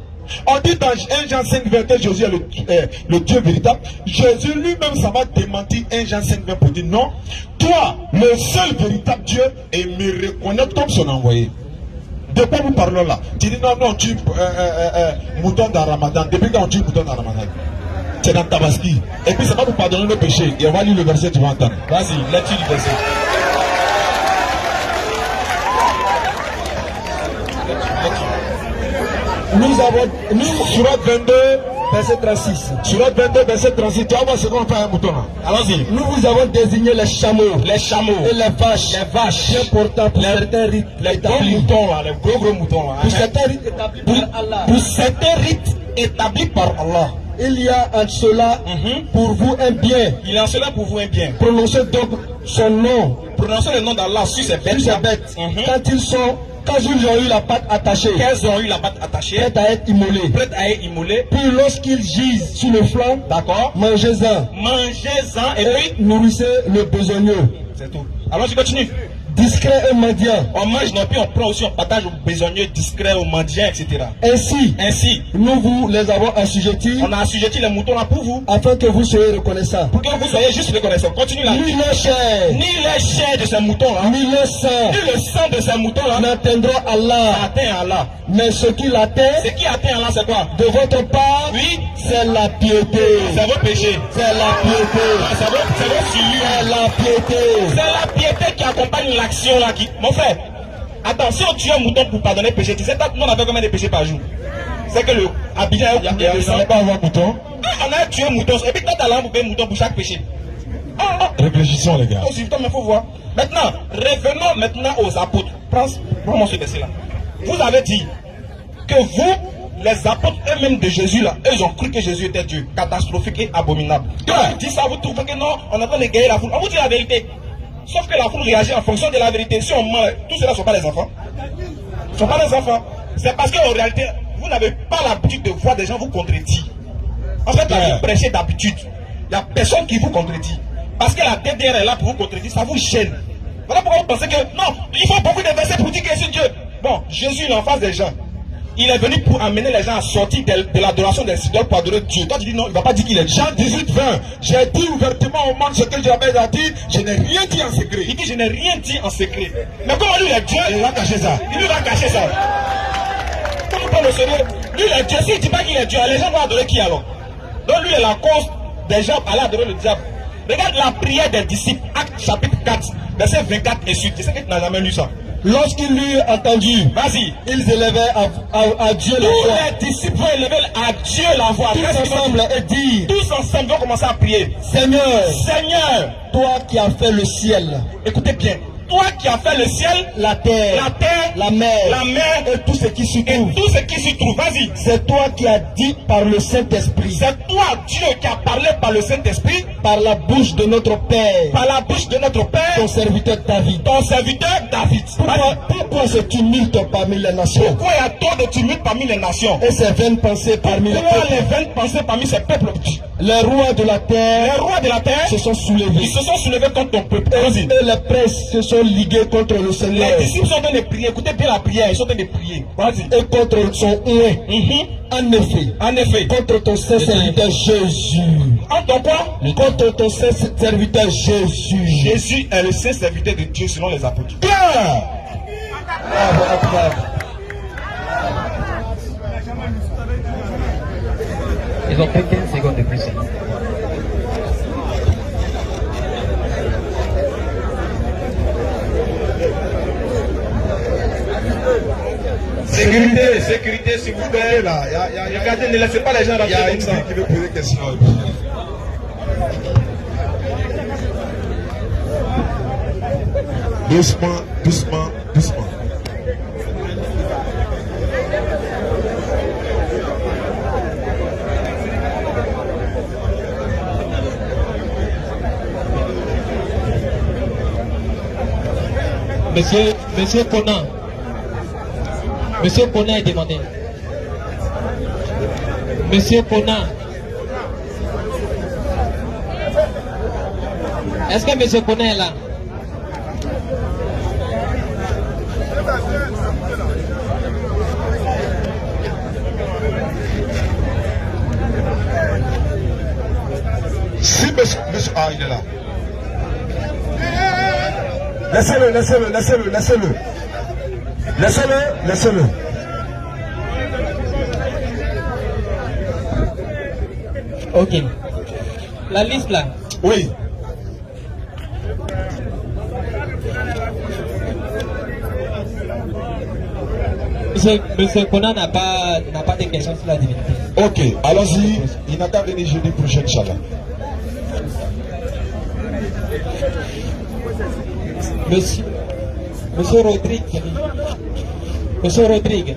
On dit dans 1 Jean 5, 20 que Jésus est le Dieu véritable. Jésus lui-même, ça va démentir 1 Jean 5, 20 pour dire non. Toi, le seul véritable Dieu, et me reconnaître comme son envoyé. De quoi nous parlons là? Tu dis non, tu mouton dans Ramadan. Depuis quand on tue mouton dans Ramadan? C'est dans Tabaski. Et puis ça va nous pardonner nos péchés. Et on va lire le verset, tu vas entendre. Vas-y, lecture du verset. Surat 22, Verset 36. Surat 22, verset 36. Tu vas voir ce qu'on fait un mouton là. Allons-y. Nous vous avons désigné les chameaux Et les vaches bien portants pour certains rites les gros moutons là, les gros moutons là. Pour certains rites établis par Allah. Pour certains rites établis par Allah. Il y a en cela pour vous un bien. Il y a en cela pour vous un bien. Prononcez donc son nom. Prononcez le nom d'Allah sur ces bêtes. Quand ils ont eu la patte attachée, Qu'elles ont eu la patte attachée, prête à être immolée. prêtes à être immolées. Puis lorsqu'ils gisent sur le flanc, D'accord. mangez-en Mangez-en et et puis nourrissez le besogneux. c'est tout. Alors je continue. discrets et mendiants. On mange non plus, on prend aussi, on partage aux besogneux, discrets, aux mendiants, etc. Ainsi, nous vous les avons assujettis. On a assujetti les moutons là pour vous. Afin que vous soyez reconnaissants. Pour que vous soyez juste reconnaissants. Continue là. Ni les chairs de ces moutons là. Ni le sang de ces moutons là. n'atteindront Allah. Atteint Allah. Mais ce qui l'atteint. Ce qui atteint Allah, c'est quoi? De votre part. Oui. C'est la piété. C'est vos péchés. C'est la piété. C'est la piété. C'est la piété qui accompagne l'action là. Mon frère, attends, si on tue un mouton pour pardonner le péché, tu sais, nous on avait combien de péchés par jour? C'est que le Abidjan il pas avoir mouton. On a tué un mouton. Et puis toi, t'as l'âme pour un mouton pour chaque péché. Réfléchissons, les gars. Aussi, il faut voir. Maintenant, revenons maintenant aux apôtres. Prends-moi ce verset là. Vous avez dit que vous, les apôtres eux-mêmes de Jésus là, eux ont cru que Jésus était Dieu, catastrophique et abominable. Quand vous dites ça, vous trouvez que non, on est en train de gagner la foule. On vous dit la vérité. Sauf que la foule réagit en fonction de la vérité. Si on ment, tout cela ne sont pas les enfants. Ce ne sont pas les enfants. C'est parce qu'en réalité, vous n'avez pas l'habitude de voir des gens vous contredire. En fait, quand vous prêchez d'habitude, il n'y a personne qui vous contredit. Parce que la DDR est là pour vous contredire, ça vous gêne. Voilà pourquoi vous pensez que non, il faut beaucoup de versets pour dire que c'est Dieu. Bon, Jésus il est en face des gens. Il est venu pour amener les gens à sortir de l'adoration des idoles pour adorer Dieu. Toi tu dis non, il ne va pas dire qu'il est Dieu. Jean 18, 20. J'ai dit ouvertement au monde ce que j'avais dit. Je n'ai rien dit en secret. Il dit je n'ai rien dit en secret. Mais comment lui il est Dieu? Il va cacher ça. Il lui va cacher ça. Comment prendre le sérieux? Lui il est Dieu. S'il ne dit pas qu'il est Dieu, les gens vont adorer qui alors? Donc lui il est la cause des gens à aller adorer le diable. Regarde la prière des disciples, Actes chapitre 4, verset 24 et suite. Je sais que tu n'as jamais lu ça. Lorsqu'ils l'eurent entendu, vas-y, ils élevaient à Dieu la voix. Tous les disciples vont élever à Dieu la voix. Tous ensemble et dire, tous ensemble vont commencer à prier. Seigneur, toi qui as fait le ciel, écoutez bien, toi qui as fait le ciel, la terre, la mer et tout ce qui s'y trouve. Vas-y. C'est toi qui as dit par le Saint-Esprit. C'est toi, Dieu, qui a parlé par le Saint-Esprit, par la bouche de notre Père. Ton serviteur David. Pourquoi ce tumulte parmi les nations? Pourquoi il y a tant de tumulte parmi les nations? Et ces vaines pensées parmi les peuples? Les vaines pensées parmi ces peuples? Les rois de la terre se sont soulevés. Ils se sont soulevés contre ton peuple. Et les princes se sont ligués contre le Seigneur. Les disciples sont en train de prier. Écoutez bien la prière. Ils sont en train de prier. Vas-y. Et contre son oué. En effet. Contre ton saint serviteur Jésus. Contre quoi? Contre ton saint serviteur Jésus. Jésus est le saint serviteur de Dieu selon les apôtres. Ils ont fait 15 secondes de plus. Sécurité, s'il vous plaît. Regardez, ne laissez pas les gens rentrer. Il y a une fille qui veut poser des questions. Doucement. Monsieur Conan. Monsieur Conan est demandé. Monsieur Conan. Est-ce que Monsieur Conan est là? Si monsieur... Ah, il est là. Laissez-le. Ok. La liste là. Oui. Monsieur Conan n'a pas de questions sur la divinité. Ok, allons-y. Il n'a qu'à venir jeudi prochain, Inch'Allah. Monsieur Rodrigue. Monsieur Rodrigue.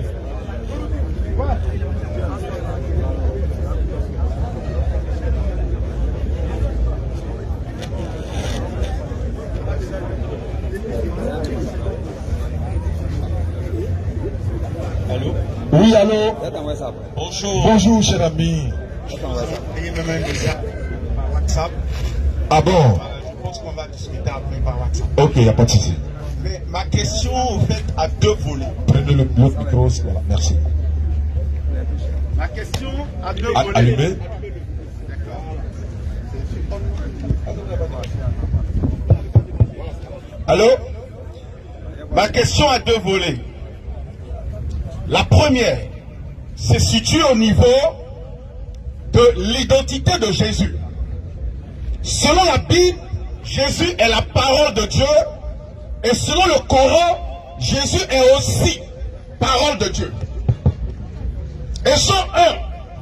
Allô? Oui, allô? Bonjour. Bonjour, cher ami. WhatsApp. Ah bon? Je pense qu'on va discuter après par WhatsApp. Ok, il n'y a pas de souci. Mais ma question, en fait, a deux volets. Prenez le micro, voilà, merci. Ma question a deux volets. Allumez. Allô? Ma question a deux volets. La première se situe au niveau de l'identité de Jésus. Selon la Bible, Jésus est la parole de Dieu. Et selon le Coran, Jésus est aussi parole de Dieu. Et Jean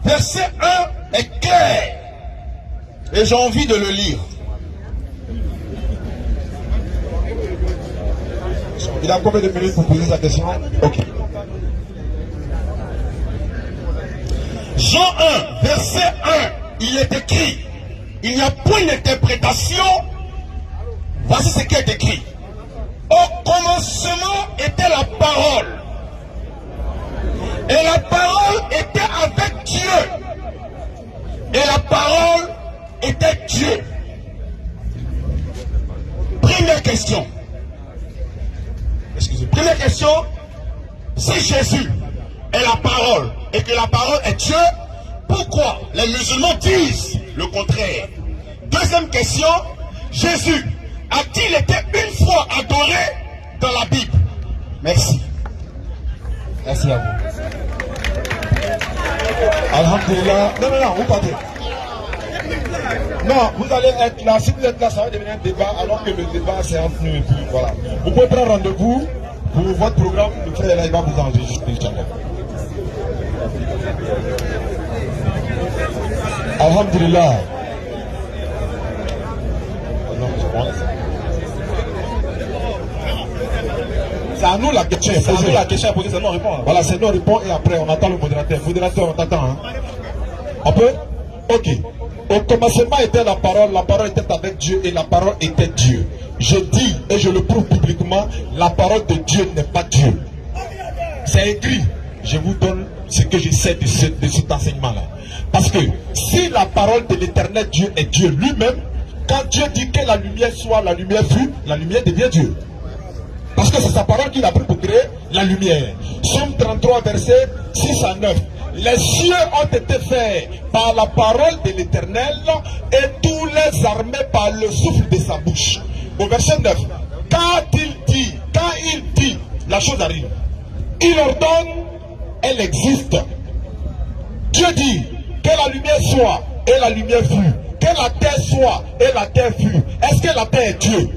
1, verset 1 est clair. Et j'ai envie de le lire. Il a combien de minutes pour poser sa question? Ok. Jean 1, verset 1, il est écrit, il n'y a point d'interprétation. Voici ce qui est écrit. Au commencement était la parole. Et la parole était avec Dieu. Et la parole était Dieu. Première question. Excusez-moi. Première question. Si Jésus est la parole et que la parole est Dieu, pourquoi les musulmans disent le contraire? Deuxième question. Jésus a-t-il été une fois adoré dans la Bible? Merci. Merci à vous. Alhamdulillah. Non, vous partez. Non, vous allez être là. Si vous êtes là, ça va devenir un débat, alors que le débat, c'est entre nous et puis voilà. Vous pouvez prendre rendez-vous pour votre programme. Le frère là, il va vous enregistrer. Alhamdulillah. Non, je pense. C'est à nous la question. C'est à nous la question à poser, c'est nous répondre. Voilà, c'est nous répondre et après on attend le modérateur. Modérateur, on t'attend. Hein? On peut? Ok. Au commencement était la parole était avec Dieu et la parole était Dieu. Je dis et je le prouve publiquement, la parole de Dieu n'est pas Dieu. C'est écrit. Je vous donne ce que je sais de cet enseignement-là. Parce que si la parole de l'éternel Dieu est Dieu lui-même, quand Dieu dit que la lumière soit, la lumière fut, la lumière devient Dieu. Parce que c'est sa parole qu'il a pris pour créer la lumière. Somme 33, verset 6 à 9. Les cieux ont été faits par la parole de l'Éternel et tous les armés par le souffle de sa bouche. Au verset 9, quand il dit, la chose arrive. Il ordonne, elle existe. Dieu dit que la lumière soit et la lumière fut. Que la terre soit et la terre fut. Est-ce que la terre est Dieu?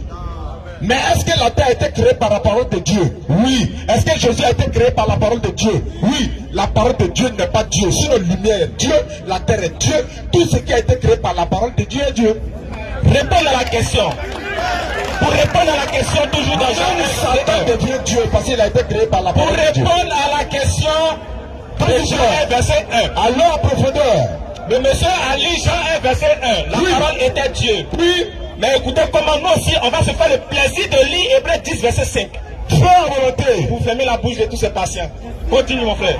Mais est-ce que la terre a été créée par la parole de Dieu? Oui. Est-ce que Jésus a été créé par la parole de Dieu? Oui. La parole de Dieu n'est pas Dieu. Si la lumière est Dieu, la terre est Dieu. Tout ce qui a été créé par la parole de Dieu est Dieu. Répondez à la question. Pour répondre à la question, toujours dans Jean Satan devient Dieu parce qu'il a été créé par la parole de Dieu. Pour répondre à la question, Jean 1, verset 1. Allons en profondeur. Le monsieur Ali, Jean 1, verset 1. La parole était Dieu. Oui. Mais écoutez comment nous aussi, on va se faire le plaisir de lire Hébreux 10, verset 5. Fais en volonté. Vous fermez la bouche de tous ces patients. Continue mon frère.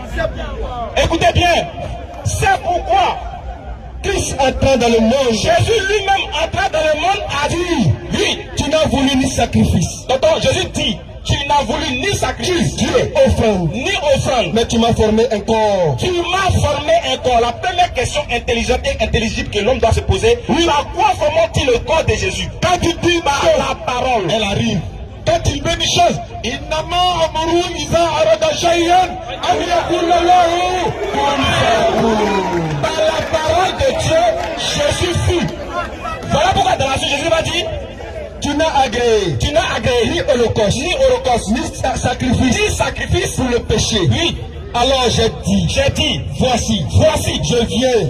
Écoutez bien. C'est pourquoi Christ entra dans le monde. Jésus lui-même entra dans le monde a dit, oui, tu n'as voulu ni sacrifice. Donc Jésus dit, tu n'as voulu ni sacrifice, ni offrande, mais tu m'as formé un corps. Tu m'as formé un corps. La première question intelligente et intelligible que l'homme doit se poser, par quoi formons-ils le corps de Jésus? Quand tu dis par la parole, elle arrive. Quand il veut une chose, par la parole de Dieu, Jésus fut. Voilà pourquoi dans la suite Jésus va dire, tu n'as agréé ni holocauste, ni sacrifice pour le péché. Oui. Alors j'ai dit, voici, je viens.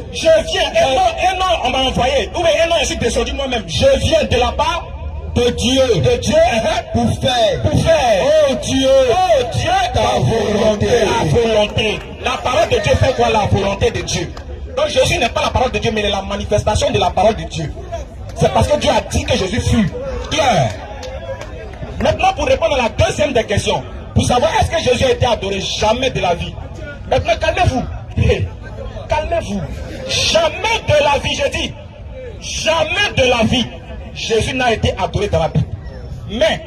Et non, on m'a envoyé. Ou bien, non, je suis descendu moi-même. Je viens de la part de Dieu, pour faire. Oh Dieu, ta volonté. La parole de Dieu fait quoi? La volonté de Dieu. Donc Jésus n'est pas la parole de Dieu, mais il est la manifestation de la parole de Dieu. C'est parce que Dieu a dit que Jésus fut clair. Maintenant, pour répondre à la deuxième des questions, pour savoir est-ce que Jésus a été adoré? Jamais de la vie. Maintenant, calmez-vous. Calmez-vous. Jamais de la vie, je dis. Jamais de la vie, Jésus n'a été adoré dans la Bible. Mais,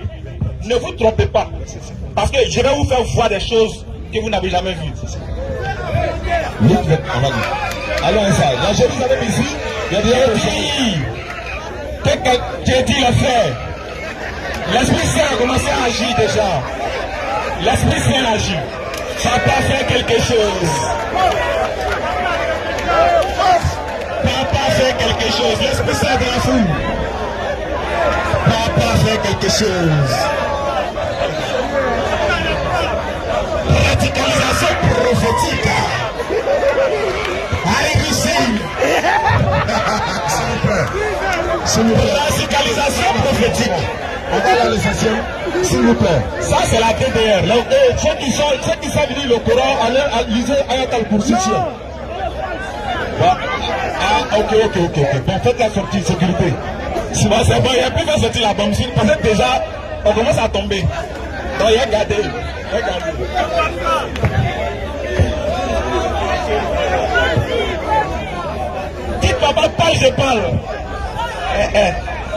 ne vous trompez pas. Parce que je vais vous faire voir des choses que vous n'avez jamais vues. Allons ça. La Jérusalem ici, il y a des j'ai dit le frère. L'Esprit Saint a commencé à agir déjà. L'Esprit Saint agit. Papa fait quelque chose. Papa fait quelque chose. L'Esprit Saint de la foule. Papa fait quelque chose. Radicalisation prophétique. Arrive ici. S'il vous plaît. S'il vous plaît. Radicalisation prophétique. On va à l'essentiel. S'il vous plaît. Ça, c'est la DDR. Ceux qui savent lire le Coran, lisez Ayat al-Kursi. Ah, ok. Bon, faites la sortie de sécurité. C'est bon, il n'y a plus qu'à sortir la bombe. Parce que déjà, on commence à tomber. Donc, regardez. Dites papa, parle, je parle.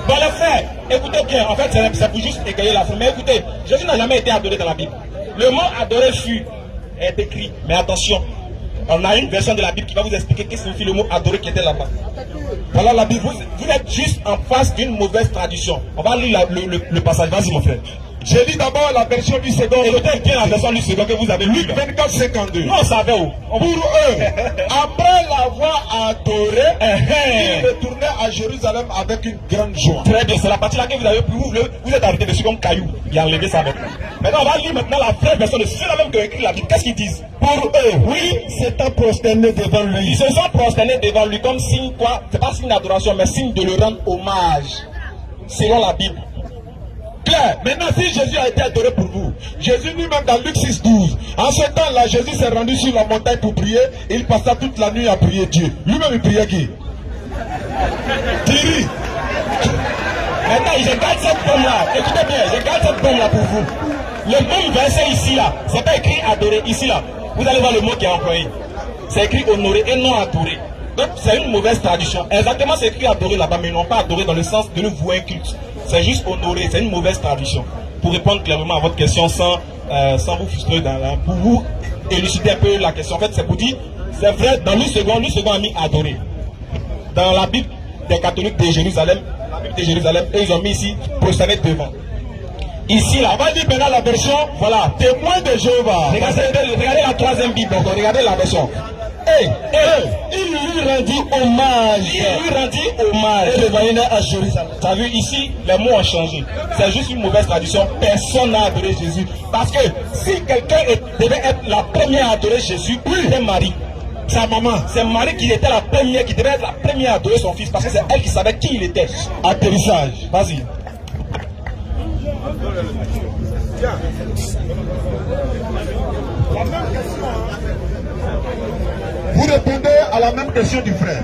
Bon, le frère, écoutez bien, en fait, c'est pour juste égayer la forme. Mais écoutez, Jésus n'a jamais été adoré dans la Bible. Le mot adoré est écrit, mais attention, on a une version de la Bible qui va vous expliquer qu'est-ce que signifie le mot adoré qui était là-bas. Voilà la Bible, vous êtes juste en face d'une mauvaise traduction. On va lire le passage, vas-y mon frère. J'ai lu d'abord la version du second. Écoutez bien la version du second que vous avez lu. Luc 24, 52. Nous on savait où. Pour eux, après l'avoir adoré, ils retournaient à Jérusalem avec une grande joie. Très bien, c'est la partie là que vous avez pu vous êtes arrêté dessus comme caillou. Il a enlevé ça maintenant. Maintenant, on va lire maintenant la vraie version de ceux-là même qui ont écrit la Bible. Qu'est-ce qu'ils disent? Pour eux, oui, s'étant prosternés devant lui. Ils se sont prosternés devant lui comme signe quoi? C'est pas signe d'adoration, mais signe de le rendre hommage. Selon la Bible. Claire. Maintenant, si Jésus a été adoré pour vous, Jésus lui-même dans Luc 6, 12, en ce temps-là, Jésus s'est rendu sur la montagne pour prier. Il passa toute la nuit à prier Dieu. Lui-même, il priait qui? Thierry. Maintenant, je garde cette bombe-là. Écoutez bien, je garde cette bombe-là pour vous. Le même verset ici, là, c'est pas écrit adorer ici, là. Vous allez voir le mot qui est employé. C'est écrit honorer et non adorer. Donc, c'est une mauvaise traduction. Exactement, c'est écrit adorer là-bas, mais non pas adorer dans le sens de nous vouer un culte. C'est juste honorer, c'est une mauvaise traduction. Pour répondre clairement à votre question sans vous frustrer pour vous élucider un peu la question. En fait, c'est pour dire, c'est vrai, dans Luc second a mis adorer. Dans la Bible des catholiques de Jérusalem, et ils ont mis ici prosterner devant. Ici, là, on va dire maintenant la version, voilà, témoin de Jéhovah. Regardez la troisième Bible, donc regardez la version. Il lui rendit hommage. À Jérusalem. Tu as vu ici, les mots ont changé. C'est juste une mauvaise traduction. Personne n'a adoré Jésus. Parce que si quelqu'un devait être la première à adorer Jésus, c'était Marie. Sa maman. C'est Marie qui était la première, qui devait être la première à adorer son fils. Parce que c'est elle qui savait qui il était. Atterrissage. Vas-y. Vous répondez à la même question du frère.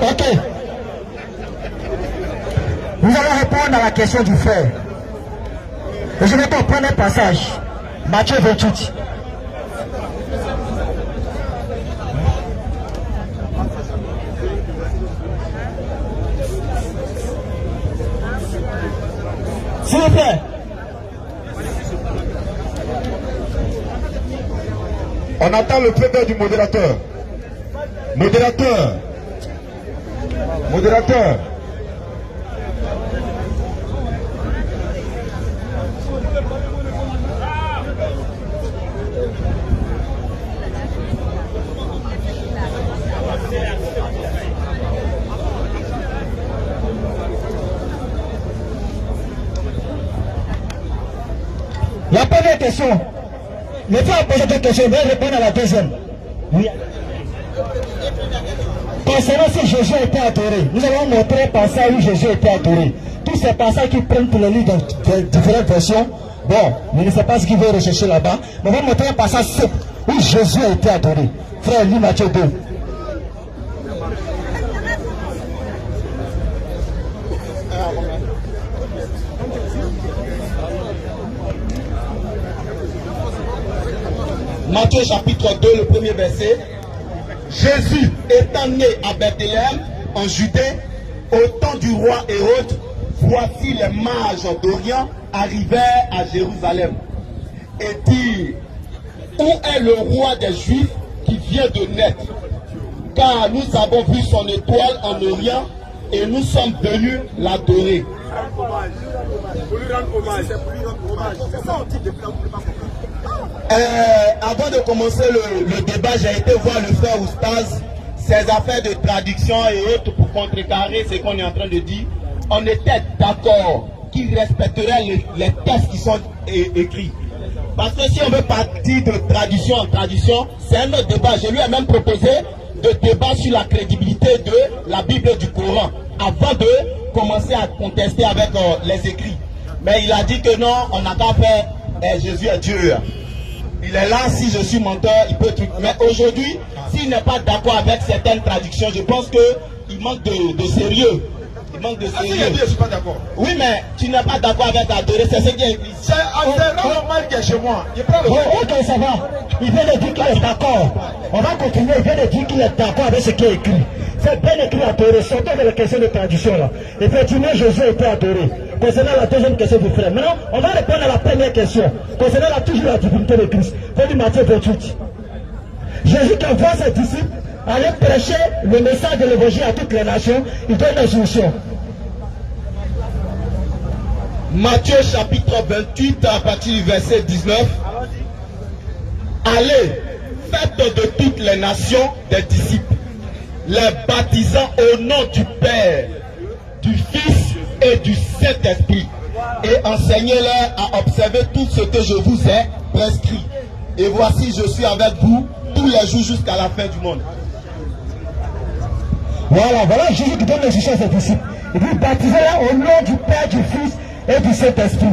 Ok. Nous allons répondre à la question du frère. Et je vais te prendre un passage. Matthieu 28. S'il vous plaît. On attend le plaidoyer du modérateur. Modérateur. La première question. Le frère a posé deux questions, mais répondre à la deuxième. Oui. Concernant si Jésus a été adoré, nous allons montrer un passage où Jésus a été adoré. Tous ces passages qui prennent pour le livre dans différentes versions, bon, je ne sais pas ce qu'ils veulent rechercher là-bas, mais on va montrer un passage simple où Jésus a été adoré. Frère, lis Matthieu 2. Matthieu chapitre 2, le premier verset. Jésus étant né à Bethléem, en Judée, au temps du roi Hérode, voici les mages d'Orient arrivèrent à Jérusalem et dirent: où est le roi des Juifs qui vient de naître? Car nous avons vu son étoile en Orient et nous sommes venus l'adorer. Avant de commencer le débat, j'ai été voir le frère Oustaz, ses affaires de traduction et autres pour contrecarrer ce qu'on est en train de dire. On était d'accord qu'il respecterait les textes qui sont écrits. Parce que si on veut partir de tradition en tradition, c'est un autre débat. Je lui ai même proposé de débat sur la crédibilité de la Bible et du Coran avant de commencer à contester avec les écrits. Mais il a dit que non, on n'a qu'à faire Jésus est Dieu. Il est là, si je suis menteur, il peut truc. Mais aujourd'hui, s'il n'est pas d'accord avec certaines traductions, je pense qu'il manque de sérieux. Il manque de sérieux. Je suis pas d'accord. Oui, mais tu n'es pas d'accord avec adorer, c'est ce qui est écrit. C'est normal qu'il est chez moi. Ok, ça va. Il vient de dire qu'il est d'accord. On va continuer. Il vient de dire qu'il est d'accord avec ce qui est écrit. C'est bien écrit adorer. Sortons de la question de tradition là. Effectivement, Jésus était adoré. Concernant la deuxième question du frère. Maintenant, on va répondre à la première question. Concernant toujours la divinité de Christ. Venez Matthieu 28. Jésus qui envoie ses disciples aller prêcher le message de l'évangile à toutes les nations, il donne l'instruction. Matthieu chapitre 28 à partir du verset 19. Allez, faites de toutes les nations des disciples, les baptisant au nom du Père, du Fils et du Saint-Esprit, et enseignez-leur à observer tout ce que je vous ai prescrit. Et voici, je suis avec vous tous les jours jusqu'à la fin du monde. Voilà Jésus qui donne l'instruction à ses disciples. Il dit baptisez-les au nom du Père, du Fils et du Saint-Esprit.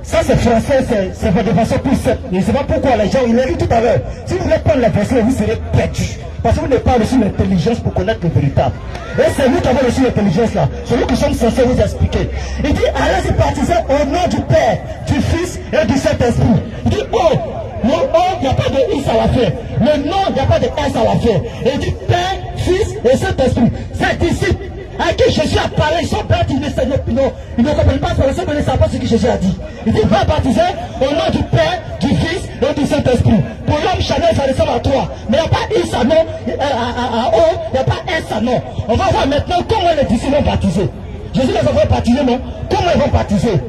Ça c'est français, c'est de façon plus simple. Je ne sais pas pourquoi les gens, il l'a dit tout à l'heure. Si vous voulez prendre la version, vous serez perdus. Parce que vous n'avez pas reçu l'intelligence pour connaître le véritable. Et c'est nous qui avons reçu l'intelligence là. C'est nous qui sommes censés vous expliquer. Il dit allez-y baptiser au nom du Père, du Fils et du Saint-Esprit. Il dit le O, il n'y a pas de I à la fin. Le nom, il n'y a pas de S à la fin. Et il dit Père, Fils et Saint-Esprit. Ces disciples à qui Jésus a parlé, ils sont bêtes, ils ne comprennent pas ce que ça pas ce que Jésus a dit. Il dit va baptiser au nom du Père, du Fils et du Saint-Esprit. Pour l'homme Chanel, ça ressemble à 3. Mais il n'y a pas I à non, à O, il n'y a pas S à non. On va voir maintenant comment les disciples vont baptiser. Jésus les a baptisés, non? Comment ils vont baptiser?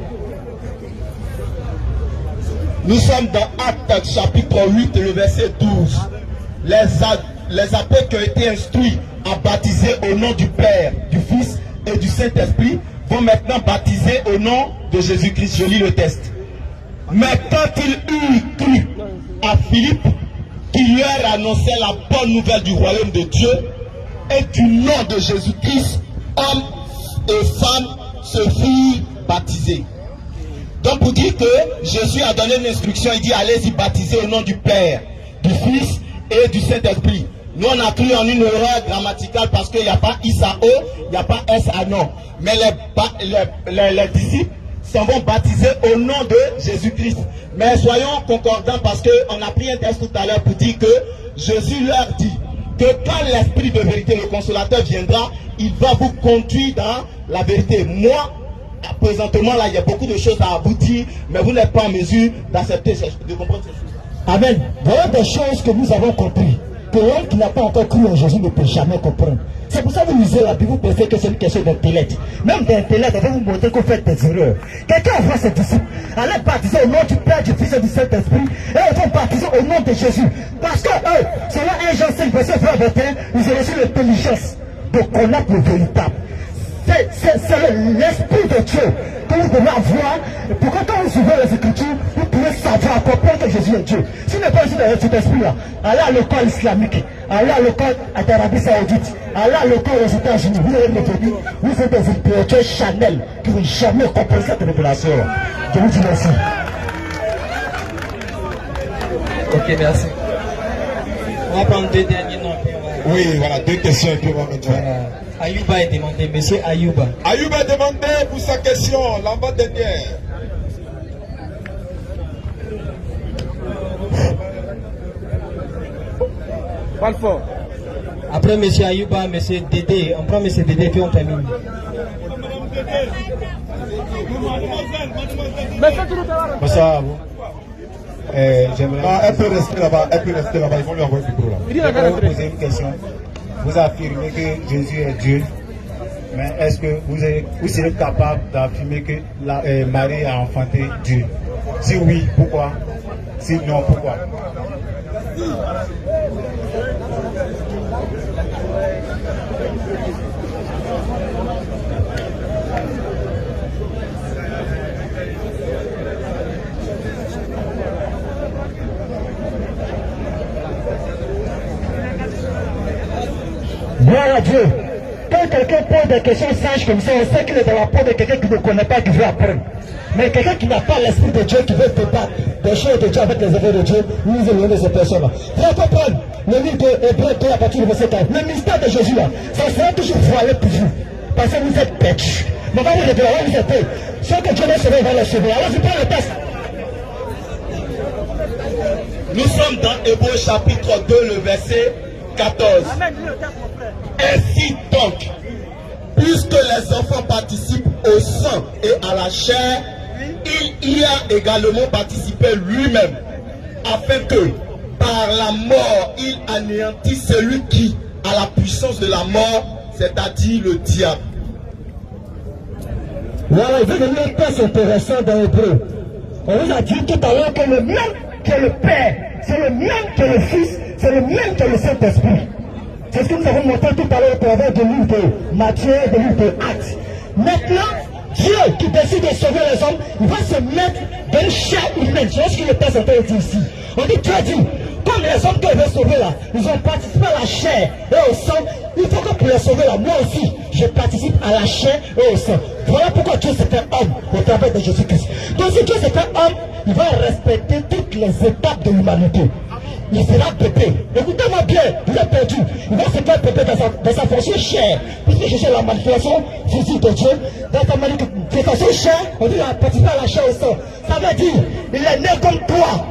Nous sommes dans Actes chapitre 8, le verset 12. Les apôtres qui ont été instruits à baptiser au nom du Père, du Fils et du Saint-Esprit vont maintenant baptiser au nom de Jésus-Christ. Je lis le texte. Mais quand il eut cru à Philippe, qui leur annonçait la bonne nouvelle du royaume de Dieu et du nom de Jésus-Christ, hommes et femmes se firent baptiser. Donc pour dire que Jésus a donné une instruction, il dit allez-y baptiser au nom du Père, du Fils et du Saint-Esprit. Nous on a cru en une erreur grammaticale parce qu'il n'y a pas I à O, il n'y a pas S à non. Mais les disciples s'en vont baptiser au nom de Jésus-Christ. Mais soyons concordants parce qu'on a pris un texte tout à l'heure pour dire que Jésus leur dit que quand l'Esprit de vérité, le consolateur viendra, il va vous conduire dans la vérité. Moi, présentement là, il y a beaucoup de choses à aboutir, mais vous n'êtes pas en mesure d'accepter, de comprendre ces choses. Amen. Voilà des choses que nous avons compris. Que l'homme qui n'a pas encore cru en Jésus ne peut jamais comprendre. C'est pour ça que vous lisez la Bible, vous pensez que c'est une question d'intellect. Même d'intellect, on va vous montrer qu'on fait des erreurs. Quelqu'un voit ses disciples, allez baptiser au nom du Père, du Fils et du Saint-Esprit, et ils vont baptiser au nom de Jésus. Parce que eux, selon 1 Jean 5, verset 21, ils ont reçu l'intelligence de connaître le véritable. C'est l'Esprit de Dieu que vous devez avoir pour que quand vous ouvrez les Écritures, vous pouvez savoir, comprendre que Jésus est Dieu. Si vous n'êtes pas ici dans cet esprit-là, allez à l'école islamique, allez à l'école d'Arabie Saoudite, allez à l'école aux États-Unis, vous allez devenir, vous êtes des intellectuels Chanel qui ne vont jamais comprendre cette révélation. Je vous dis merci. Ok, merci. On va prendre deux derniers noms. Oui, voilà, deux questions et puis on va maintenant. Ayouba est demandé, monsieur Ayouba. Ayouba est demandé pour sa question, l'avant-dernière. Parle fort. Après M. Ayouba, M. Dédé, on prend M. Dédé puis on termine. Bonsoir à vous. J'aimerais elle peut rester là-bas, ils vont lui envoyer du micro là. vous poser une question. Vous affirmez que Jésus est Dieu, mais est-ce que vous serez capable d'affirmer que Marie a enfanté Dieu? Si oui, pourquoi? Si non, pourquoi? Gloire à Dieu. Quand quelqu'un pose des questions sages comme ça, on sait qu'il est dans la peau de quelqu'un qui ne connaît pas, qui veut apprendre. Mais quelqu'un qui n'a pas l'esprit de Dieu, qui veut débattre des choses de Dieu avec les œuvres de Dieu, nous éloignons de ces personnes-là. Il faut comprendre le livre d'Hébreux 2 à partir du verset 4. Le mystère de Jésus, là, ça sera toujours voilé pour vous. Parce que vous êtes bêtes. Mais on va vous révéler, on va vous aider. Ceux que Dieu va sauver, on va les sauver. Alors, je prends le texte. Nous sommes dans Hébreux chapitre 2, le verset 14. Ainsi donc, puisque les enfants participent au sang et à la chair, il y a également participé lui-même, afin que par la mort il anéantisse celui qui a la puissance de la mort, c'est-à-dire le diable. Voilà, il veut donner un texte intéressant dans Hébreu. On vous a dit tout à l'heure que le même que le Père, c'est le même que le Fils, c'est le même que le Saint-Esprit. C'est ce que nous avons montré tout à l'heure au travers de livre de Matthieu, de livre de Actes. Maintenant, Dieu qui décide de sauver les hommes, il va se mettre dans une chair humaine. C'est ce que le Père s'entend dire ici. On dit, Dieu dit, comme les hommes qu'il veut sauver là, ils ont participé à la chair et au sang, il faut que pour les sauver là, moi aussi, je participe à la chair et au sang. Voilà pourquoi Dieu s'est fait homme au travers de Jésus-Christ. Donc si Dieu s'est fait homme, il va respecter toutes les étapes de l'humanité. Il sera bébé. Écoutez-moi bien, vous êtes perdu. Il va se faire bébé dans sa fonction chair. Puisque je sais la manipulation physique de Dieu, dans sa manipulation chair, on dit qu'il a participé à la chair au sang. Ça veut dire, il est né comme toi.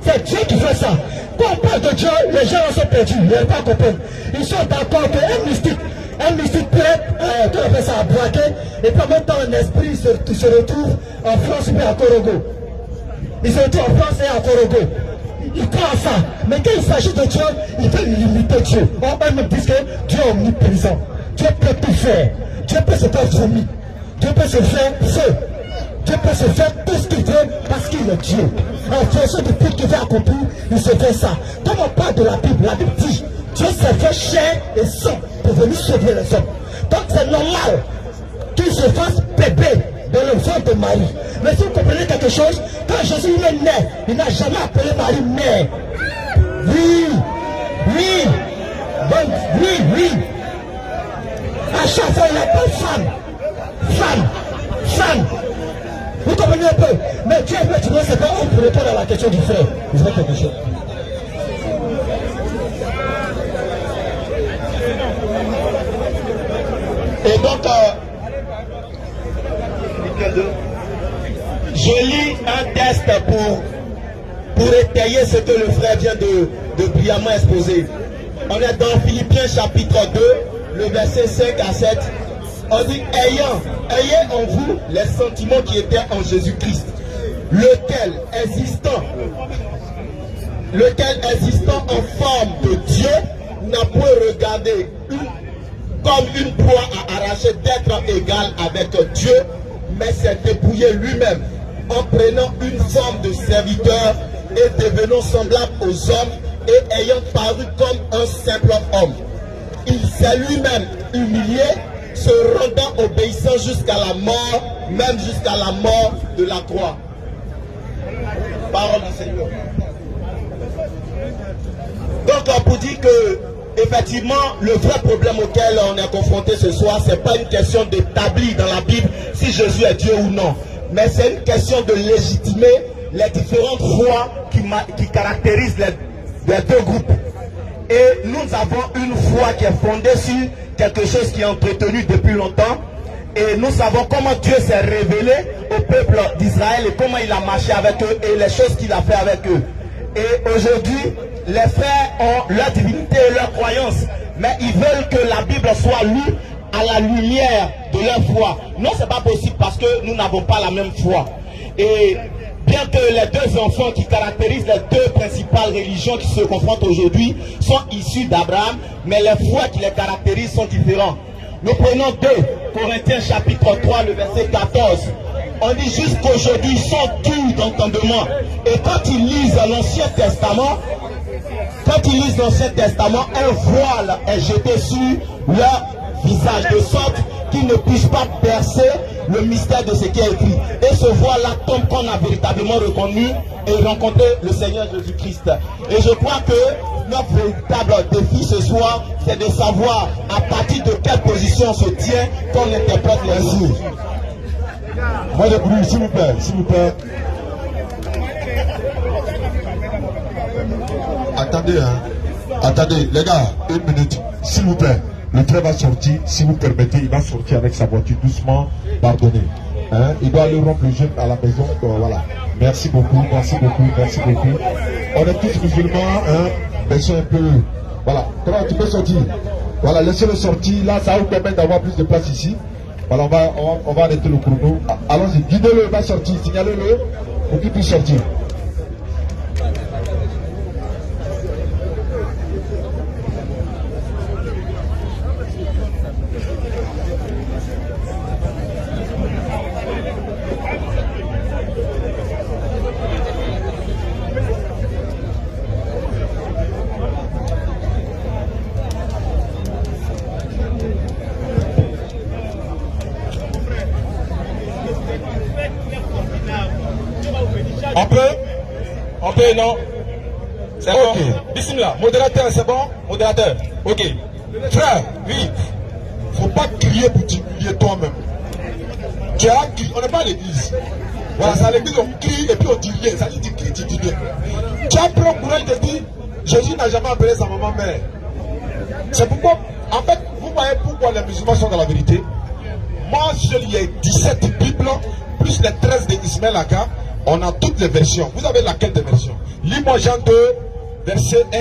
C'est Dieu qui fait ça. Quand on parle de Dieu, les gens sont perdus. Ils ne veulent pas comprendre. Ils sont d'accord qu'un mystique peut être, qu'on appelle ça, braquer, et puis en même temps, un esprit se retrouve en France ou à Korogo. Il se retrouve en France et à Korogo. Il croit à ça. Mais quand il s'agit de Dieu, il veut limiter Dieu. On même dit que Dieu est omniprésent. Dieu peut tout faire. Dieu peut se faire vomir. Dieu peut se faire feu. Dieu peut se faire tout ce qu'il veut parce qu'il est Dieu. En fonction du but qu'il veut accomplir, il se fait ça. Comme on parle de la Bible dit, Dieu s'est fait chair et sang pour venir sauver les hommes. Donc c'est normal qu'il se fasse bébé dans le ventre de Marie. Mais si vous comprenez quelque chose, quand Jésus est né, il n'a jamais appelé Marie mère. Oui. À chaque fois, il appelle femme. Vous comprenez un peu? Mais Dieu veut dire, c'est pas homme pour répondre à la question du frère. Il veut quelque chose. Et donc, je lis un texte pour étayer ce que le frère vient de brillamment exposer. On est dans Philippiens chapitre 2, le verset 5 à 7. On dit, ayez en vous les sentiments qui étaient en Jésus-Christ, lequel existant en forme de Dieu, n'a point regardé comme une proie à arracher d'être égal avec Dieu, mais s'est dépouillé lui-même en prenant une forme de serviteur et devenant semblable aux hommes et ayant paru comme un simple homme. Il s'est lui-même humilié, se rendant obéissant jusqu'à la mort, même jusqu'à la mort de la croix. Parole du Seigneur. Donc pour dire que effectivement le vrai problème auquel on est confronté ce soir, c'est pas une question d'établir dans la Bible si Jésus est Dieu ou non, mais c'est une question de légitimer les différentes voies qui caractérisent les deux groupes. Et nous avons une foi qui est fondée sur quelque chose qui est entretenu depuis longtemps. Et nous savons comment Dieu s'est révélé au peuple d'Israël et comment il a marché avec eux et les choses qu'il a fait avec eux. Et aujourd'hui, les frères ont leur divinité et leur croyance, mais ils veulent que la Bible soit lue à la lumière de leur foi. Non, c'est pas possible parce que nous n'avons pas la même foi. Et bien que les deux enfants qui caractérisent les deux principales religions qui se confrontent aujourd'hui sont issus d'Abraham, mais les foi qui les caractérisent sont différentes. Nous prenons 2 Corinthiens chapitre 3, le verset 14. On dit juste qu'aujourd'hui ils sont durs d'entendement. Et quand ils lisent l'Ancien Testament, un voile est jeté sur leur visage, de sorte qu'ils ne puissent pas percer le mystère de ce qui est écrit. Et ce voile-là tombe qu'on a véritablement reconnu et rencontré le Seigneur Jésus-Christ. Et je crois que notre véritable défi ce soir, c'est de savoir à partir de quelle position on se tient quand on interprète les mots. Moi je prie, s'il vous plaît, s'il vous plaît. Attendez, attendez, les gars, 1 minute, s'il vous plaît. Le train va sortir, si vous permettez, il va sortir avec sa voiture doucement, pardonnez. Il doit aller rompre le jeune à la maison, voilà. Merci beaucoup, merci beaucoup, merci beaucoup. On est tous musulmans, baissons un peu. Voilà, tu peux sortir. Voilà, laissez-le sortir, là ça va vous permettre d'avoir plus de place ici. Voilà, on va arrêter le chrono. Allons-y, guidez-le, il va sortir, signalez-le pour qu'il puisse sortir. On peut, non? C'est bon? Bismillah. Modérateur, c'est bon? Modérateur. Ok. Frère, oui. Faut pas crier pour t'humilier toi-même. Tu as crié, on n'est pas à l'église. Voilà, c'est à l'église, on crie et puis on dit rien. Ça dit, tu cries, tu dis rien. Tu as pris le courage de dire, Jésus n'a jamais appelé sa maman mère. C'est pourquoi, en fait, vous voyez pourquoi les musulmans sont dans la vérité. Moi, je lis 17 Bibles, plus les 13 d'Ismaël Aga. On a toutes les versions. Vous avez laquelle des versions? Lis-moi Jean 2, verset 1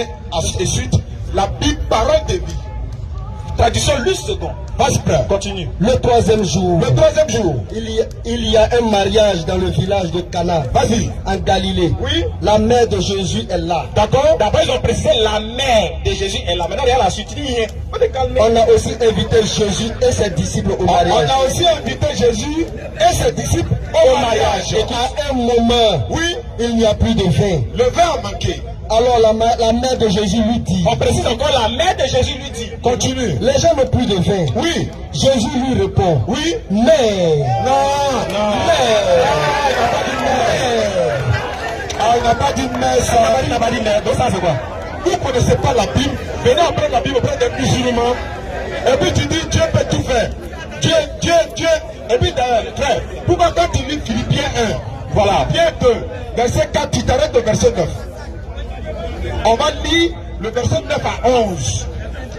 et suite. La Bible, parole de vie. Traduction, lui second. Vas-y, frère, continue. Le troisième jour, il y a un mariage dans le village de Cana. Vas-y. En Galilée. Oui. La mère de Jésus est là. D'accord. D'abord, ils ont précisé la mère de Jésus est là. Maintenant, il y a la suite. On a aussi invité Jésus et ses disciples au mariage. On a aussi invité Jésus et ses disciples au mariage. Et à un moment, oui, il n'y a plus de vin. Le vin a manqué. Alors la mère de Jésus lui dit. On précise encore, la mère de Jésus lui dit. Continue. Les gens n'ont plus de vin. Oui. Jésus lui répond. Oui. Mais. Non. Il n'a pas dit mais ça. Il n'a pas dit mais. Donc ça c'est quoi? Vous ne connaissez pas la Bible. Venez apprendre la Bible auprès des musulmans. Et puis tu dis Dieu peut tout faire. Dieu. Et puis frère, pourquoi quand tu lis Philippiens 1, voilà, Pierre 2, verset 4, tu t'arrêtes au verset 9. On va lire le verset 9 à 11.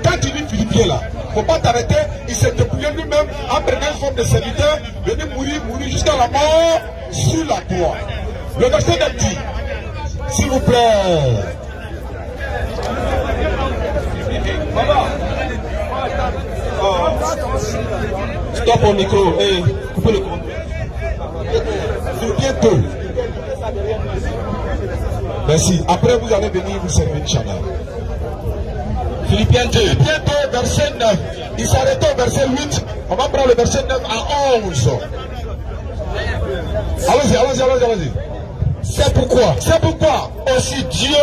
Quand tu lis Philippiens là, il ne faut pas t'arrêter. Il s'est dépouillé lui-même en prenant une forme de serviteur, venu mourir jusqu'à la mort sur la croix. Le verset 9 dit, s'il vous plaît. Stop au micro et coupez le compte. Philippiens 2. Merci. Après, vous allez venir vous servir, Inch'Allah. Philippiens 2. Philippiens 2, verset 9. Il s'arrête au verset 8. On va prendre le verset 9 à 11. Allons-y. C'est pourquoi aussi Dieu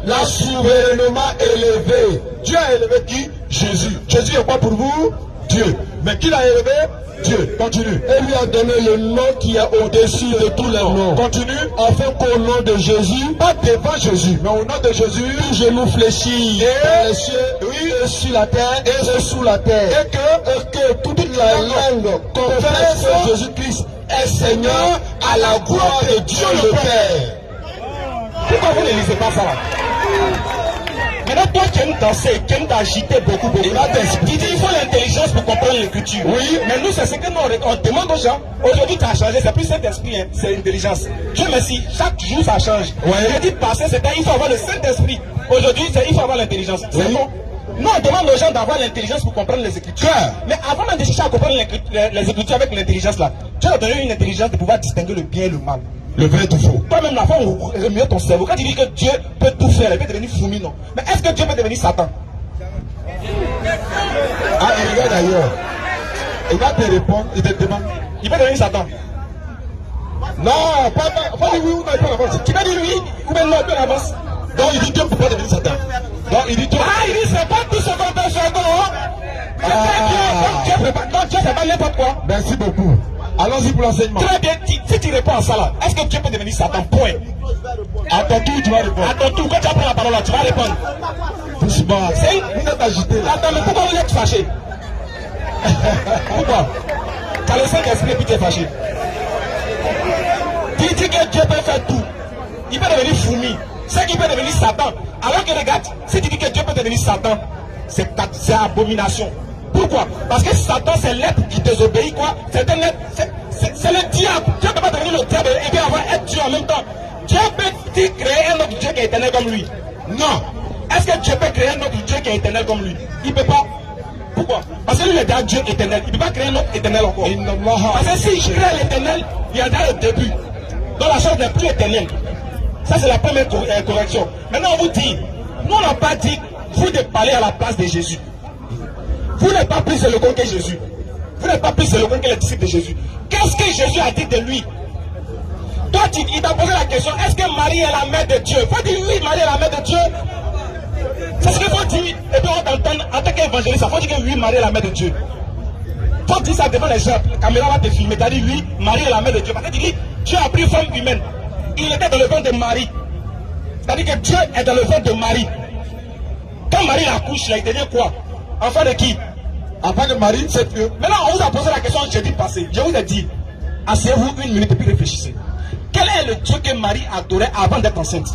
l'a souverainement élevé. Dieu a élevé qui? Jésus. Jésus est quoi pour vous? Dieu. Mais qui l'a élevé? Dieu. Continue. Et lui a donné le nom qui est au-dessus de tous les noms. Continue. Afin qu'au nom de Jésus, pas devant Jésus, mais au nom de Jésus, tout genou fléchit dans les cieux, oui, et sur la terre, et sous la terre. Et que toute la langue confesse que Jésus-Christ est Seigneur à la gloire de Dieu le Père. Pourquoi vous ne lisez pas ça là? Maintenant, toi qui aimes danser, qui aimes t'agiter beaucoup, tu dis il faut l'intelligence pour comprendre l'écriture. Oui, mais nous, c'est ce que nous on demande aux gens. Aujourd'hui, tu as changé, c'est plus Saint-Esprit, hein, c'est l'intelligence. Dieu merci, chaque jour ça change. Je dis passé, c'était il faut avoir le Saint-Esprit. Aujourd'hui, il faut avoir l'intelligence. C'est bon. Nous, on demande aux gens d'avoir l'intelligence pour comprendre les Écritures. Mais avant même de chercher à comprendre les Écritures avec l'intelligence là, Dieu a donné une intelligence de pouvoir distinguer le bien et le mal. Le vrai et tout faux. Toi-même, la fois, on remet ton cerveau. Quand tu dis que Dieu peut tout faire, il peut devenir fourmi, non. Mais est-ce que Dieu peut devenir Satan? Ah, il regarde ailleurs. Il va te répondre, il te demande. Il peut devenir Satan. Non, pas dire oui ou non, il peut l'avance. Tu vas dire oui ou bien non, il peut l'avance. Donc il dit Dieu ne peut pas devenir Satan. Donc il dit Dieu. Ah, il dit c'est pas tout ce qu'on fait sur donc Dieu c'est pas n'importe quoi. Merci beaucoup. Allons-y pour l'enseignement. Très bien, si tu réponds à ça là, est-ce que Dieu peut devenir Satan? Point. À ton tour, tu vas répondre. À ton tour, quand tu as pris la parole là, tu vas répondre. Doucement. Vous êtes agité là. Attends, mais pourquoi vous êtes fâché? Pourquoi? Tu as le Saint-Esprit et puis tu es fâché. Tu dis que Dieu peut faire tout. Il peut devenir fourmi. C'est qu'il peut devenir Satan. Alors que regarde, si tu dis que Dieu peut devenir Satan, c'est abomination. Pourquoi? Parce que Satan c'est l'être qui désobéit quoi? C'est un être, c'est le diable. Dieu ne peut pas devenir le diable et bien avoir être Dieu en même temps. Dieu peut-il créer un autre Dieu qui est éternel comme lui? Non. Est-ce que Dieu peut créer un autre Dieu qui est éternel comme lui? Il ne peut pas. Pourquoi? Parce que lui est un Dieu éternel. Il ne peut pas créer un autre éternel encore. Parce que s'il crée l'éternel, il y a déjà le début. Donc la chose n'est plus éternelle. Ça c'est la première correction. Maintenant on vous dit, nous on n'a pas dit vous de parler à la place de Jésus. Vous n'êtes pas plus éloquent que Jésus. Vous n'êtes pas plus éloquent que les disciples de Jésus. Qu'est-ce que Jésus a dit de lui? Toi, il t'a posé la question, est-ce que Marie est la mère de Dieu? Il faut dire oui, Marie est la mère de Dieu. C'est ce qu'il faut dire. Et puis on t'entend en tant qu'évangéliste, il faut dire que oui, Marie est la mère de Dieu. Il faut dire ça devant les gens. La caméra va te filmer. Tu as dit oui, Marie est la mère de Dieu. Parce que tu dis, Dieu a pris une femme humaine. Il était dans le ventre de Marie. C'est-à-dire que Dieu est dans le ventre de Marie. Quand Marie accouche, il était dit quoi? Enfant de qui? Enfant de Marie, c'est Dieu. Maintenant, on vous a posé la question jeudi passé. Je vous ai dit, asseyez-vous une minute et puis réfléchissez. Quel est le Dieu que Marie adorait avant d'être enceinte?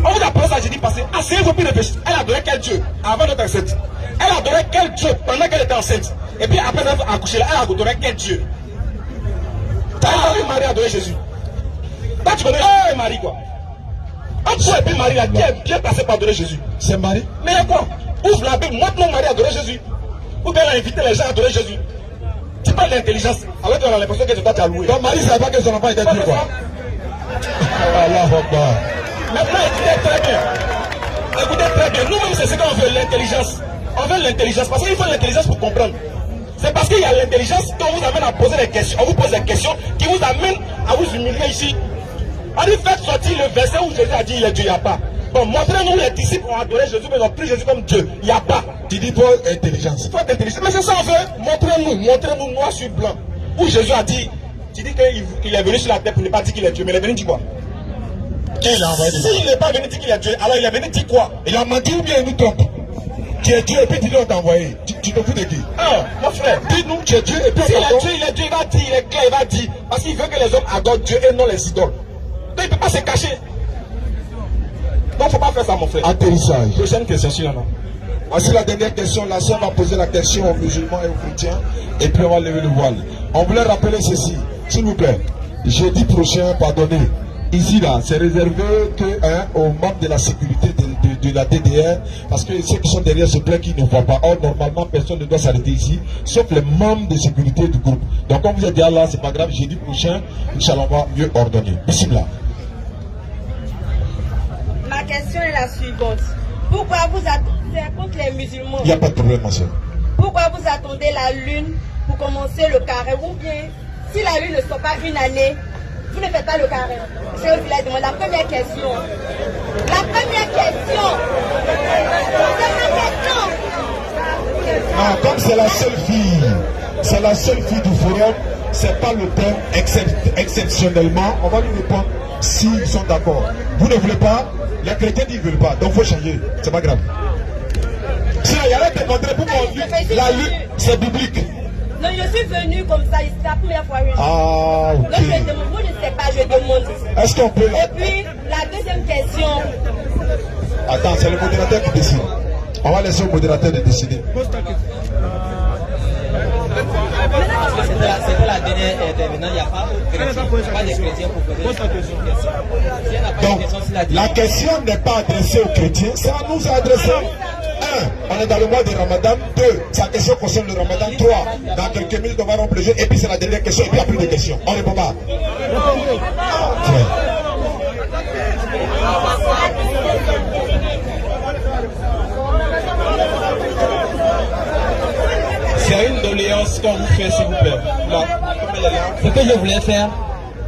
On vous a posé ça jeudi passé. Asseyez-vous puis réfléchissez. Elle adorait quel Dieu avant d'être enceinte? Elle adorait quel Dieu pendant qu'elle était enceinte? Et puis après être accouchée, elle adorait quel Dieu? Tu as vu Marie adorer Jésus? Toi tu connais Marie quoi? Entre toi et puis Marie là, qui est passé par adorer Jésus? C'est Marie. Mais quoi? Ouvre la Bible, montre-nous Marie adorer Jésus. Ou bien elle a invité les gens à adorer Jésus. Tu parles d'intelligence, alors tu as l'impression que toi tu as loué. Donc Marie ne savait pas que son enfant était Dieu quoi? Allah Akbar. Maintenant écoutez très bien. Écoutez très bien. Nous-mêmes c'est ce qu'on veut, l'intelligence. On veut l'intelligence parce qu'il faut l'intelligence pour comprendre. C'est parce qu'il y a l'intelligence qu'on vous amène à poser des questions. On vous pose des questions qui vous amènent à vous humilier ici. On dit faites sortir le verset où Jésus a dit il est Dieu, il n'y a pas. Bon, montrez-nous les disciples ont adoré Jésus, mais ils ont pris Jésus comme Dieu. Il n'y a pas. Tu dis pour intelligence. Il faut être intelligent. Mais c'est ça on veut. Montrez-nous noir sur blanc. Où Jésus a dit, tu dis qu'il est venu sur la terre pour ne pas dire qu'il est Dieu, mais il est venu dire quoi? S'il n'est pas venu dire qu'il est Dieu, alors il est venu dire quoi? Il a menti ou bien il nous trompe? Tu es Dieu et puis tu dois t'envoyer. Tu te fous de qui? Ah, mon frère, dis-nous tu es Dieu et puis il est Dieu, il va dire, il est clair, il va dire. Parce qu'il veut que les hommes adorent Dieu et non les idoles. Donc il ne peut pas se cacher. Donc il ne faut pas faire ça mon frère. Atterrissage. Prochaine question sur là. Voici la dernière question. La sœur va poser la question aux musulmans et aux chrétiens. Et puis on va lever le voile. On voulait rappeler ceci. S'il vous plaît. Jeudi prochain, pardonnez. Ici là, c'est réservé aux membres de la sécurité de la DDR, parce que ceux qui sont derrière se plaignent qu'ils ne voient pas. Or, normalement, personne ne doit s'arrêter ici, sauf les membres de sécurité du groupe. Donc, comme vous êtes déjà là, c'est pas grave, jeudi prochain, Inch'Allah, on va mieux ordonner. Bismillah. Ma question est la suivante. Pourquoi vous attendez contre les musulmans? Il n'y a pas de problème, ma soeur. Pourquoi vous attendez la lune pour commencer le carême? Ou bien, si la lune ne sort pas une année, vous ne faites pas le carême? Je vous la demande. La première question. La première question. C'est ma question. Non, comme c'est la seule fille du forum, c'est pas le terme exceptionnellement. On va lui répondre s'ils sont d'accord. Vous ne voulez pas, les chrétiens disent qu'ils ne veulent pas, donc il faut changer. C'est pas grave. Si il y a des montrer pour la lutte, c'est biblique. Non, je suis venu comme ça, c'est la première fois. Ah, ok. Donc je demande, vous ne sais pas, je demande. Est-ce qu'on peut... Et puis, la deuxième question. Attends, c'est le modérateur qui décide. On va laisser au modérateur de décider. C'était la dernière intervenante, il n'y a pas de chrétiens pour poser Donc, la question n'est pas adressée aux chrétiens, c'est à nous adressé. 1. On est dans le mois de Ramadan. 2. Sa question concerne le Ramadan. 3. Dans quelques minutes, on va rompre le jeu. Et puis c'est la dernière question. Et puis il n'y a plus de questions. On ne répond pas. C'est une doléance qu'on vous fait, s'il vous plaît. Là, ce que je voulais faire,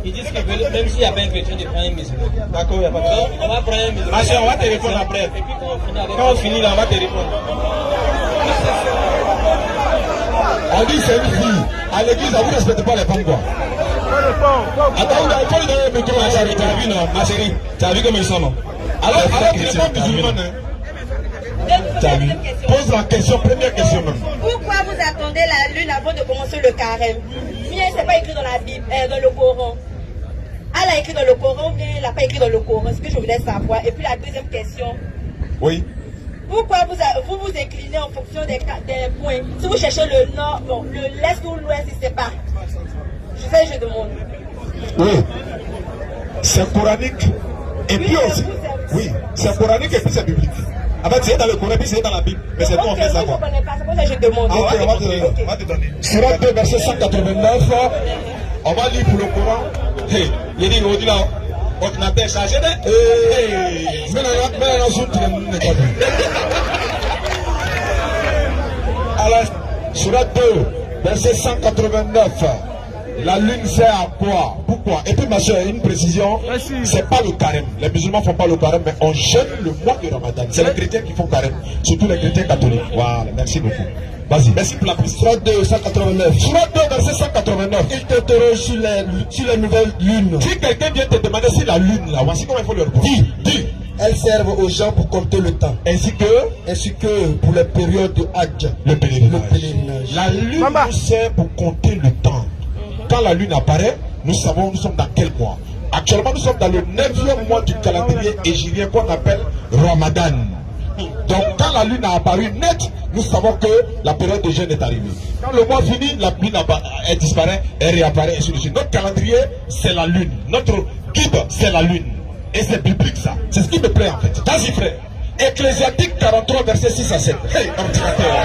ils disent qu'ils veulent, même s'il n'y a pas un chrétien, de prendre un musulman. D'accord, il n'y a pas de problème. On va prendre un musulman. Ma soeur, on va te répondre après. Et puis quand on finit là, on va te répondre. On dit c'est une fille. À l'église, vous ne respectez pas les femmes, quoi. Attends, il faut lui donner le micro. Tu as vu, non, ma chérie? Tu as vu comme ils sont, non? Alors tu n'es pas musulmane, hein? Pose la question, première question même. Pourquoi vous attendez la lune avant de commencer le carême? Bien, c'est pas écrit dans la Bible, dans le Coran. Elle a écrit dans le Coran, bien, elle n'a pas écrit dans le Coran. Ce que je voulais savoir. Et puis la deuxième question. Oui. Pourquoi vous vous inclinez en fonction des points? Si vous cherchez le nord, bon, l'est ou l'ouest, je ne sais pas. Je demande. Oui. C'est coranique. Et puis aussi. Oui, c'est coranique et puis c'est biblique. En fait, c'est dans le Coran, puis c'est dans la Bible. Mais c'est nous, on fait ça, quoi. Je ne connais pas, c'est pour ça que je demande. Ah, ok, on va te donner. Surat 2, verset 189. On va lire pour le Coran. Hey, il dit, on dit là, ordinateur chargé de. Alors, Surat 2, verset 189. La lune sert à quoi? Pourquoi? Et puis ma soeur, une précision, c'est pas le carême. Les musulmans font pas le carême, mais on jeûne le mois de Ramadan. C'est les chrétiens qui font carême, surtout les chrétiens catholiques. Voilà, merci beaucoup. Vas-y, merci pour la précision. Surat 2, 189. Surat 2, verset 189. Il t'interroge sur les nouvelles lunes. Si quelqu'un vient te demander si la lune, là, voici comment il faut le répondre. Dis. Elles servent aux gens pour compter le temps. Ainsi que pour les périodes de Hajj. Le pèlerinage. La lune nous sert pour compter le temps. Quand la lune apparaît, nous savons nous sommes dans quel mois. Actuellement, nous sommes dans le 9e mois du calendrier hégirien qu'on appelle Ramadan. Donc, quand la lune a apparu net, nous savons que la période de jeûne est arrivée. Quand le mois finit, la lune elle disparaît, elle réapparaît, et ainsi de suite. Notre calendrier, c'est la lune. Notre guide, c'est la lune. Et c'est biblique, ça. C'est ce qui me plaît, en fait. Vas-y, frère. Ecclésiastique 43, verset 6 à 7. Hey, ordinateur.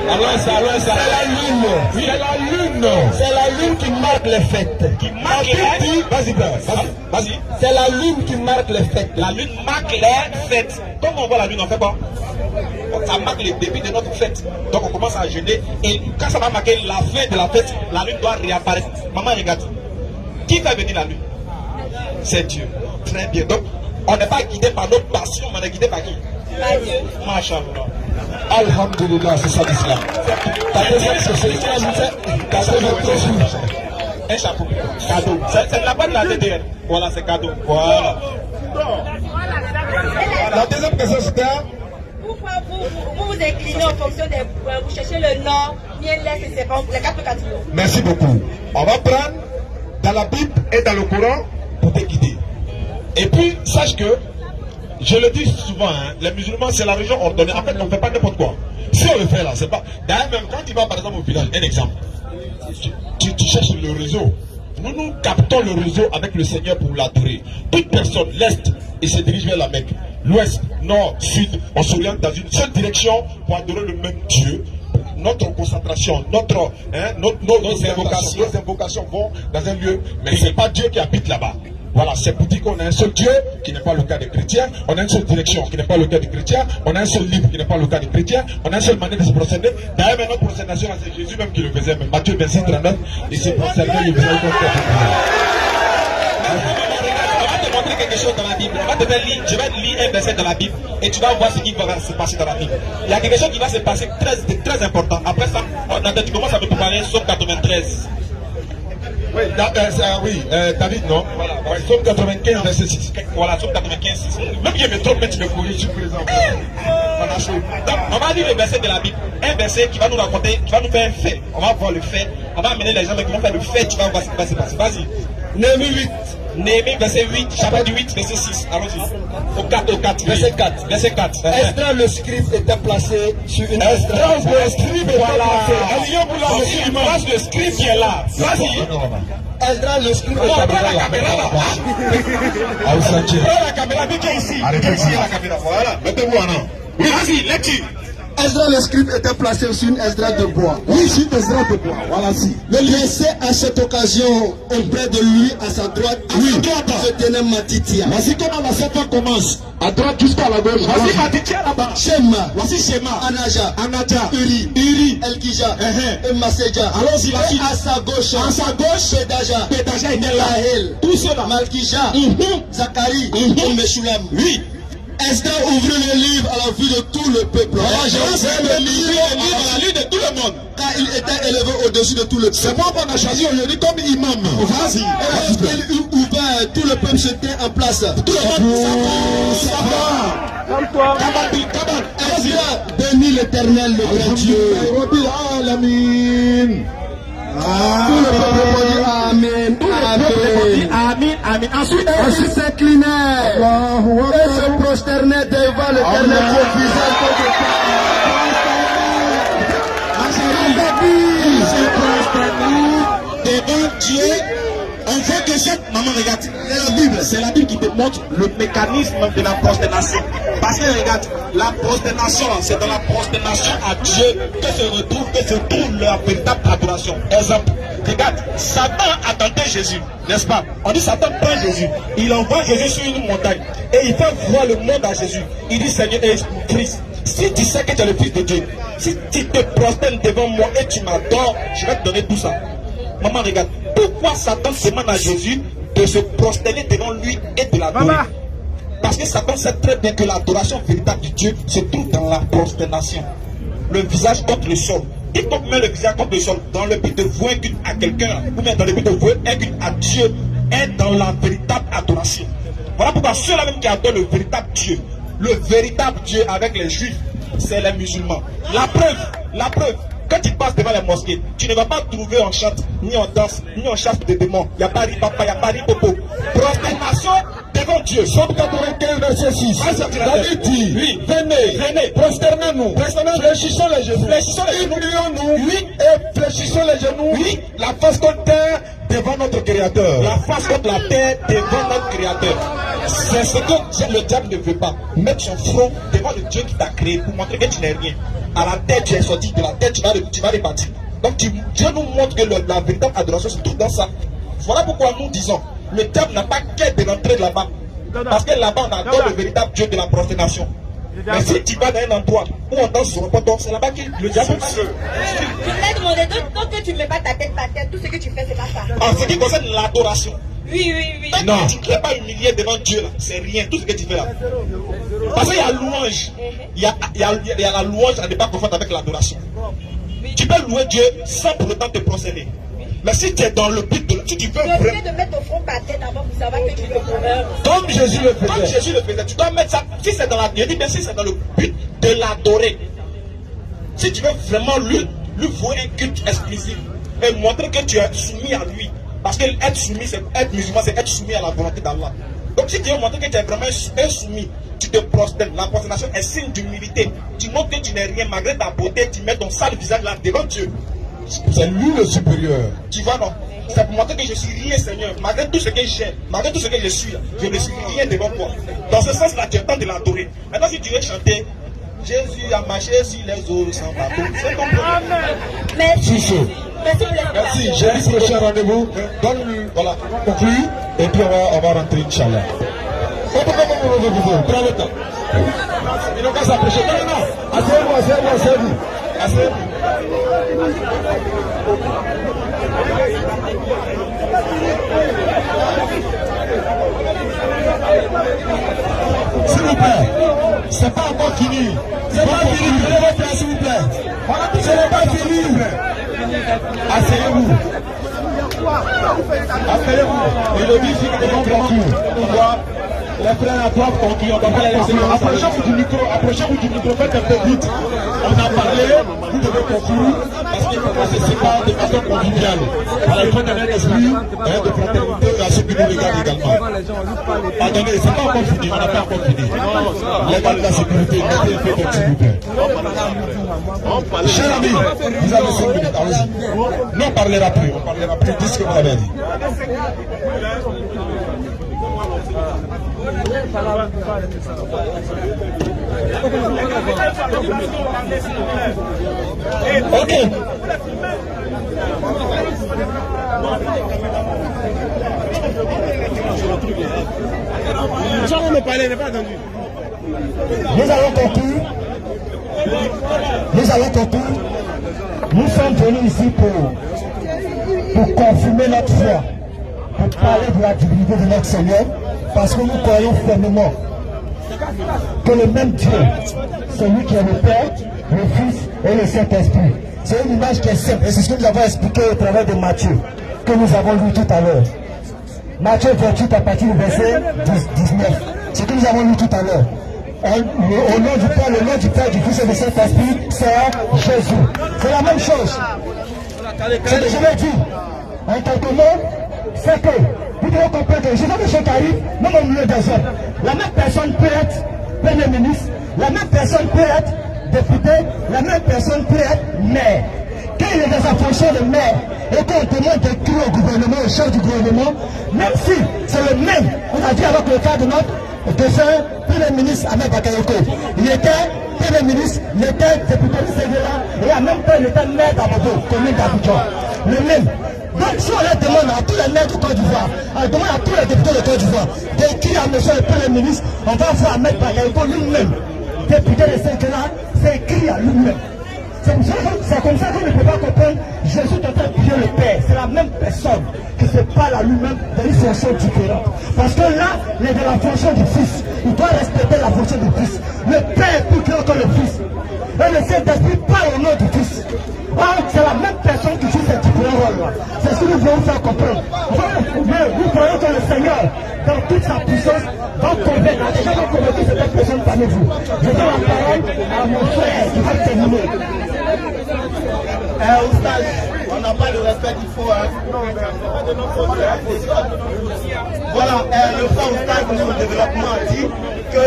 Alors, c'est la lune. Oui, c'est la lune. C'est la lune qui marque les fêtes. Qui marque les fêtes. Vas-y. C'est la lune qui marque les fêtes. La lune marque les fêtes. Comme on voit la lune, on fait quoi? Ça marque le début de notre fête. Donc on commence à jeûner. Et quand ça va marquer la fin de la fête, la lune doit réapparaître. Maman, regarde. Qui fait venir la lune? C'est Dieu. Très bien. Donc, on n'est pas guidé par notre passion, mais on est guidé par qui? Par Dieu. Machallah. Alhamdulillah, c'est ça l'islam. Un chapeau. Cadeau. C'est de la part de la DDR. Voilà, c'est cadeau. Voilà. La deuxième question, c'était. Pourquoi vous inclinez en fonction des points? Vous cherchez le nord, bien l'est, c'est pas les 4 catégories. Merci beaucoup. On va prendre dans la Bible et dans le Coran pour te guider. Et puis, sache que, je le dis souvent, hein, les musulmans, c'est la religion ordonnée. En fait, on ne fait pas n'importe quoi. Si on le fait là, c'est pas. D'ailleurs, même quand tu vas par exemple au village, un exemple, tu cherches le réseau. Nous captons le réseau avec le Seigneur pour l'adorer. Toute personne, l'Est, il se dirige vers la Mecque. L'Ouest, Nord, Sud, on s'oriente dans une seule direction pour adorer le même Dieu. Notre concentration, nos invocations vont dans un lieu, mais ce n'est pas Dieu qui habite là-bas. Voilà, c'est pour dire qu'on a un seul Dieu qui n'est pas le cas des chrétiens, on a une seule direction qui n'est pas le cas des chrétiens, on a un seul livre qui n'est pas le cas des chrétiens, on a une seule manière de se procéder. D'ailleurs, notre procédation, c'est Jésus même qui le faisait, mais Matthieu 26, 39, il s'est procédé, il faisait comme ça. On va te montrer quelque chose dans la Bible. Je vais te lire un verset dans la Bible et tu vas voir ce qui va se passer dans la Bible. Il y a quelque chose qui va se passer très important. Après ça, tu commences à me préparer Somme 93. Oui, David, non? Voilà, Somme 95, verset 6. Voilà, Somme 95, 6. Même si je me trompe, mais tu me corriges, je présente. Donc, on va lire le verset de la Bible. Un verset qui va nous raconter, qui va nous faire un fait. On va voir le fait. On va amener les gens qui vont faire le fait. Tu vas voir ce qui va se passer. Vas-y. Néhémie 8, Néhémie, verset 8, chapitre 8, verset 6. Allons-y. Au 4, verset 4. Verset 4. Esdras le scribe était placé sur une... Esdras le scribe était placé. Il place le scribe qui est là. Vas-y. Esdras le scribe Prends était la caméra là. Prends la caméra, viens ici. Arrêtez ici la caméra. Voilà. Mettez-vous en an. Oui, vas-y, lecture. Esdras le scribe était placé sur une Esdras de bois. Oui, sur une Esdras de bois. Voilà, si. Le laissait à cette occasion auprès de lui, à sa droite, se tenait Matitia. Voici comment la Satan commence. À droite jusqu'à la gauche. Voici Matitia là-bas. Shema. Voici Shema. Anaja. Uri. Elkija. Et Maseja. Allons-y, la suite. À sa gauche. Pedaja. Pédaja était là. Rahel. Tout cela. Malkija. Zacharie. Et Meshulam. Oui. Esdras ouvrit le livre à la vue de tout le peuple. J'ai ouvert le livre à la vue de tout le monde. Car il était élevé au-dessus de tout le peuple. C'est moi qu'on a choisi aujourd'hui comme imam. Vas-y. Et lorsqu'il eut ouvert, tout le peuple se tient en place. Tout le monde Calme-toi. Esdras bénit l'Éternel, le grand Dieu. Tout le peuple répondit Amen. Amen. Ensuite, s'inclinait et se prosternait devant l'Éternel Dieu visage contre devant Dieu. On voit que cette maman, regarde, c'est la Bible qui te montre le mécanisme de la prosternation. Parce que regarde, la prosternation, c'est dans la prosternation à Dieu que se trouve la véritable adoration. Exemple, regarde, Satan a tenté Jésus, n'est-ce pas? On dit Satan prend Jésus, il envoie Jésus sur une montagne et il fait voir le monde à Jésus. Il dit Seigneur Christ, si tu sais que tu es le Fils de Dieu, si tu te prosternes devant moi et tu m'adores, je vais te donner tout ça. Maman, regarde, pourquoi Satan demande à Jésus de se prosterner devant lui et de l'adorer? Parce que Satan sait très bien que l'adoration véritable de Dieu se trouve dans la prosternation. Le visage contre le sol. Quiconque met le visage contre le sol dans le but de vouer un culte à quelqu'un, ou bien dans le but de vouer un culte à Dieu, est dans la véritable adoration. Voilà pourquoi ceux-là même qui adorent le véritable Dieu avec les juifs, c'est les musulmans. La preuve, quand tu passes devant les mosquées, tu ne vas pas trouver en chante, ni en danse, ni en chasse de démons. Il n'y a pas ripapa, il n'y a pas ripopo. Prosternation devant Dieu. Somme 95, verset 6. David dit, oui, venez, prosternez-nous, fléchissons les genoux, humilions-nous, oui, et fléchissons les genoux, oui, la face contre terre devant notre Créateur. La face contre la terre devant notre Créateur. C'est ce que le diable ne veut pas. Mettre son front devant le Dieu qui t'a créé pour montrer que tu n'es rien. À la tête, tu es sorti, de la tête, tu vas repartir. Donc Dieu nous montre que la véritable adoration se trouve dans ça. Voilà pourquoi nous disons, le diable n'a pas qu'à de rentrer là-bas. Parce que là-bas, on adore le véritable Dieu de la prosternation. Mais si tu vas dans un endroit où on danse sur le poteau, c'est là-bas que le diable va. Je t'ai demandé, tant que tu ne mets pas ta tête, tout ce que tu fais, c'est pas ça. En ce qui concerne l'adoration. Oui. Non, tu ne es pas humilié devant Dieu, là. C'est rien, tout ce que tu fais là. Parce qu'il y a louange. Il y a la louange à ne pas confondre avec l'adoration. Tu peux louer Dieu sans pour autant te procéder. Mais si tu es dans le but de... Si tu veux vraiment... de mettre ton front par tête avant pour savoir que tu le connais. Comme Jésus le faisait. Tu dois mettre ça... Si c'est dans la... Je dis bien si c'est dans le but de l'adorer. Si tu veux vraiment lui vouer un culte exclusif et montrer que tu es soumis à lui. Parce que être musulman, c'est être soumis à la volonté d'Allah. Donc si tu veux montrer que tu es vraiment insoumis, tu te prosternes. La prosternation est signe d'humilité. Tu montres que tu n'es rien malgré ta beauté, tu mets ton sale visage là devant Dieu. C'est lui le supérieur. Tu vois, non? C'est pour montrer que je suis rien, Seigneur. Malgré tout ce que j'ai, malgré tout ce que je suis, je ne suis rien devant toi. Dans ce sens-là, tu es temps de l'adorer. Maintenant, si tu veux chanter, Jésus a marché sur les eaux sans bateau, c'est ton problème. Merci. Merci. Jeudi prochain rendez-vous. Donne-lui, voilà, conclu. Et puis on va rentrer, Inch'Allah. Prends le temps. Il n'a qu'à s'approcher. Non. Asseyez-vous. S'il vous plaît, c'est pas encore fini. C'est pas fini, prenez votre place s'il vous plaît. Ce n'est pas fini. Asseyez-vous. Et le défi est vraiment court. Les frères à droite concluent. Approchez-vous du micro, faites un peu vite. On a parlé, vous devez conclure parce qu'il faut qu'on se sépare de façon conviviale. Alors il faut donner un esprit de fraternité à ceux qui nous regardent également. Attendez, c'est pas encore fini, on n'a pas encore fini. Les gars de la sécurité, mettez un peu de s'il vous plaît. Cher ami, vous avez 5 minutes, allez-y. Non, on parlera plus, dis ce que vous avez dit. Ok. Nous allons conclure. Nous sommes venus ici pour confirmer notre foi, pour parler de la divinité de notre Seigneur, parce que nous croyons fermement que le même Dieu, celui qui est le Père, le Fils et le Saint-Esprit. C'est une image qui est simple et c'est ce que nous avons expliqué au travers de Matthieu, que nous avons lu tout à l'heure. Matthieu 28 à partir du verset 19. Ce que nous avons lu tout à l'heure. Au nom du Père, le nom du Père, du Fils et du Saint-Esprit, c'est Jésus. C'est la même chose. C'est que je l'ai dit. En quelques mots, c'est que vous devez comprendre que Jésus de qui arrive, même au milieu des hommes. La même personne peut être Premier ministre, la même personne peut être député, la même personne peut être maire. Quand il est dans sa fonction de maire et qu'on demande de crier au gouvernement, au chef du gouvernement, même si c'est le même, on a dit avec le cas de notre défunt Premier ministre Ahmed Bakayoko. Il était Premier ministre, il était député de Sénégal et en même temps il était maire d'Abobo, commune d'Abidjan. Le même. Donc si on leur demande à tous les maires du Côte d'Ivoire, on demande à tous les députés de Côte d'Ivoire d'écrire à monsieur le Premier ministre, on va voir Ahmed Bakayoko lui-même, député de Sénégal, c'est écrit à lui-même. C'est comme ça qu'on ne peut pas comprendre Jésus de Dieu le Père. C'est la même personne qui se parle à lui-même dans une fonction différente. Parce que là, il est dans la fonction du Fils. Il doit respecter la fonction du Fils. Le Père est plus grand que le Fils. Et le Saint-Esprit parle au nom du Fils. C'est la même personne qui joue ces différents rôles-là. C'est ce que nous voulons faire comprendre. Nous croyons que le Seigneur, dans toute sa puissance, va convaincre. Déjà, va convaincre cette personne parmi vous. Je donne la parole à mon frère qui va terminer. On n'a pas le respect qu'il faut. Voilà, le frère Oustaz pour son développement a dit que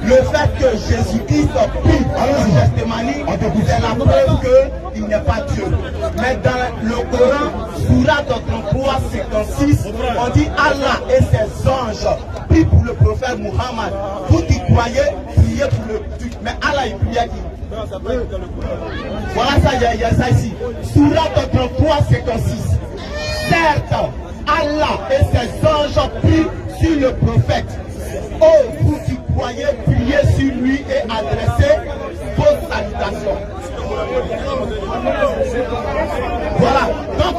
le fait que Jésus-Christ prie dans le Gethsémani, c'est la preuve qu'il n'est pas Dieu. Mais dans le Coran, Sourate 33, 56, on dit Allah et ses anges prient pour le prophète Muhammad. Vous qui croyez, priez pour le truc. Mais Allah, il priait qui? Voilà ça, il y a ça ici. Sourate 33, 56. Certes, Allah et ses anges prient sur le prophète. Oh, vous qui croyez, priez sur lui et adressez vos salutations. Voilà. Donc,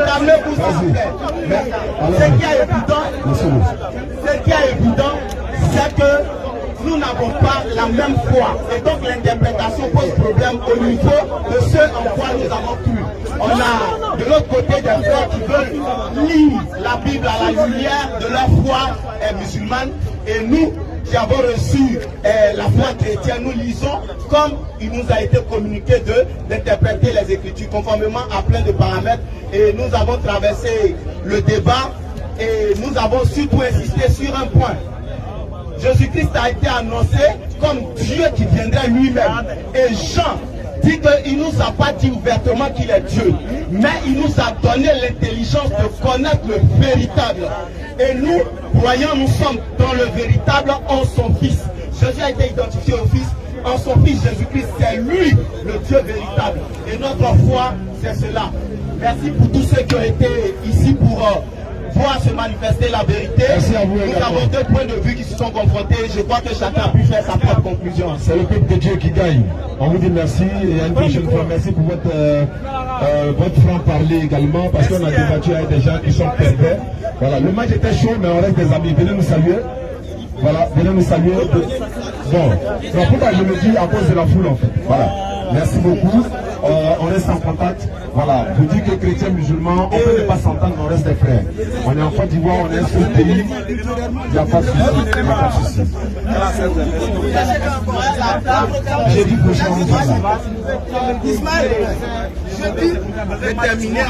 calmez-vous, ce qui est évident, c'est que nous n'avons pas la même foi. Et donc l'interprétation pose problème au niveau de ce en quoi nous avons cru. On a de l'autre côté des frères qui veulent lire la Bible à la lumière de leur foi musulmane. Et nous qui avons reçu la foi chrétienne, nous lisons comme il nous a été communiqué d'interpréter les Écritures conformément à plein de paramètres. Et nous avons traversé le débat et nous avons surtout insisté sur un point. Jésus-Christ a été annoncé comme Dieu qui viendrait lui-même. Et Jean dit qu'il ne nous a pas dit ouvertement qu'il est Dieu, mais il nous a donné l'intelligence de connaître le véritable. Et nous, croyants, nous sommes dans le véritable en son Fils. Jésus a été identifié au Fils. En son Fils Jésus-Christ, c'est lui le Dieu véritable. Et notre foi, c'est cela. Merci pour tous ceux qui ont été ici pour voir se manifester la vérité. Nous avons deux points de vue qui se sont confrontés. Je crois que chacun a pu faire sa propre conclusion. C'est le peuple de Dieu qui gagne. On vous dit merci et à une prochaine fois. Merci pour votre franc-parler également, parce qu'on a débattu avec des gens qui sont pervers. Voilà, le match était chaud, mais on reste des amis. Venez nous saluer. Voilà, venez nous saluer. Bon, pourquoi je le dis à cause de la foule en fait. Voilà, merci beaucoup. on reste en contact. Voilà, vous dites que chrétiens, musulmans, on peut ne pas s'entendre, mais on reste des frères. On est en Côte d'Ivoire, on est un seul pays. Il n'y a pas de souci. Il n'y a pas de souci. J'ai dit prochain, on est Ismaël, je dis, déterminé.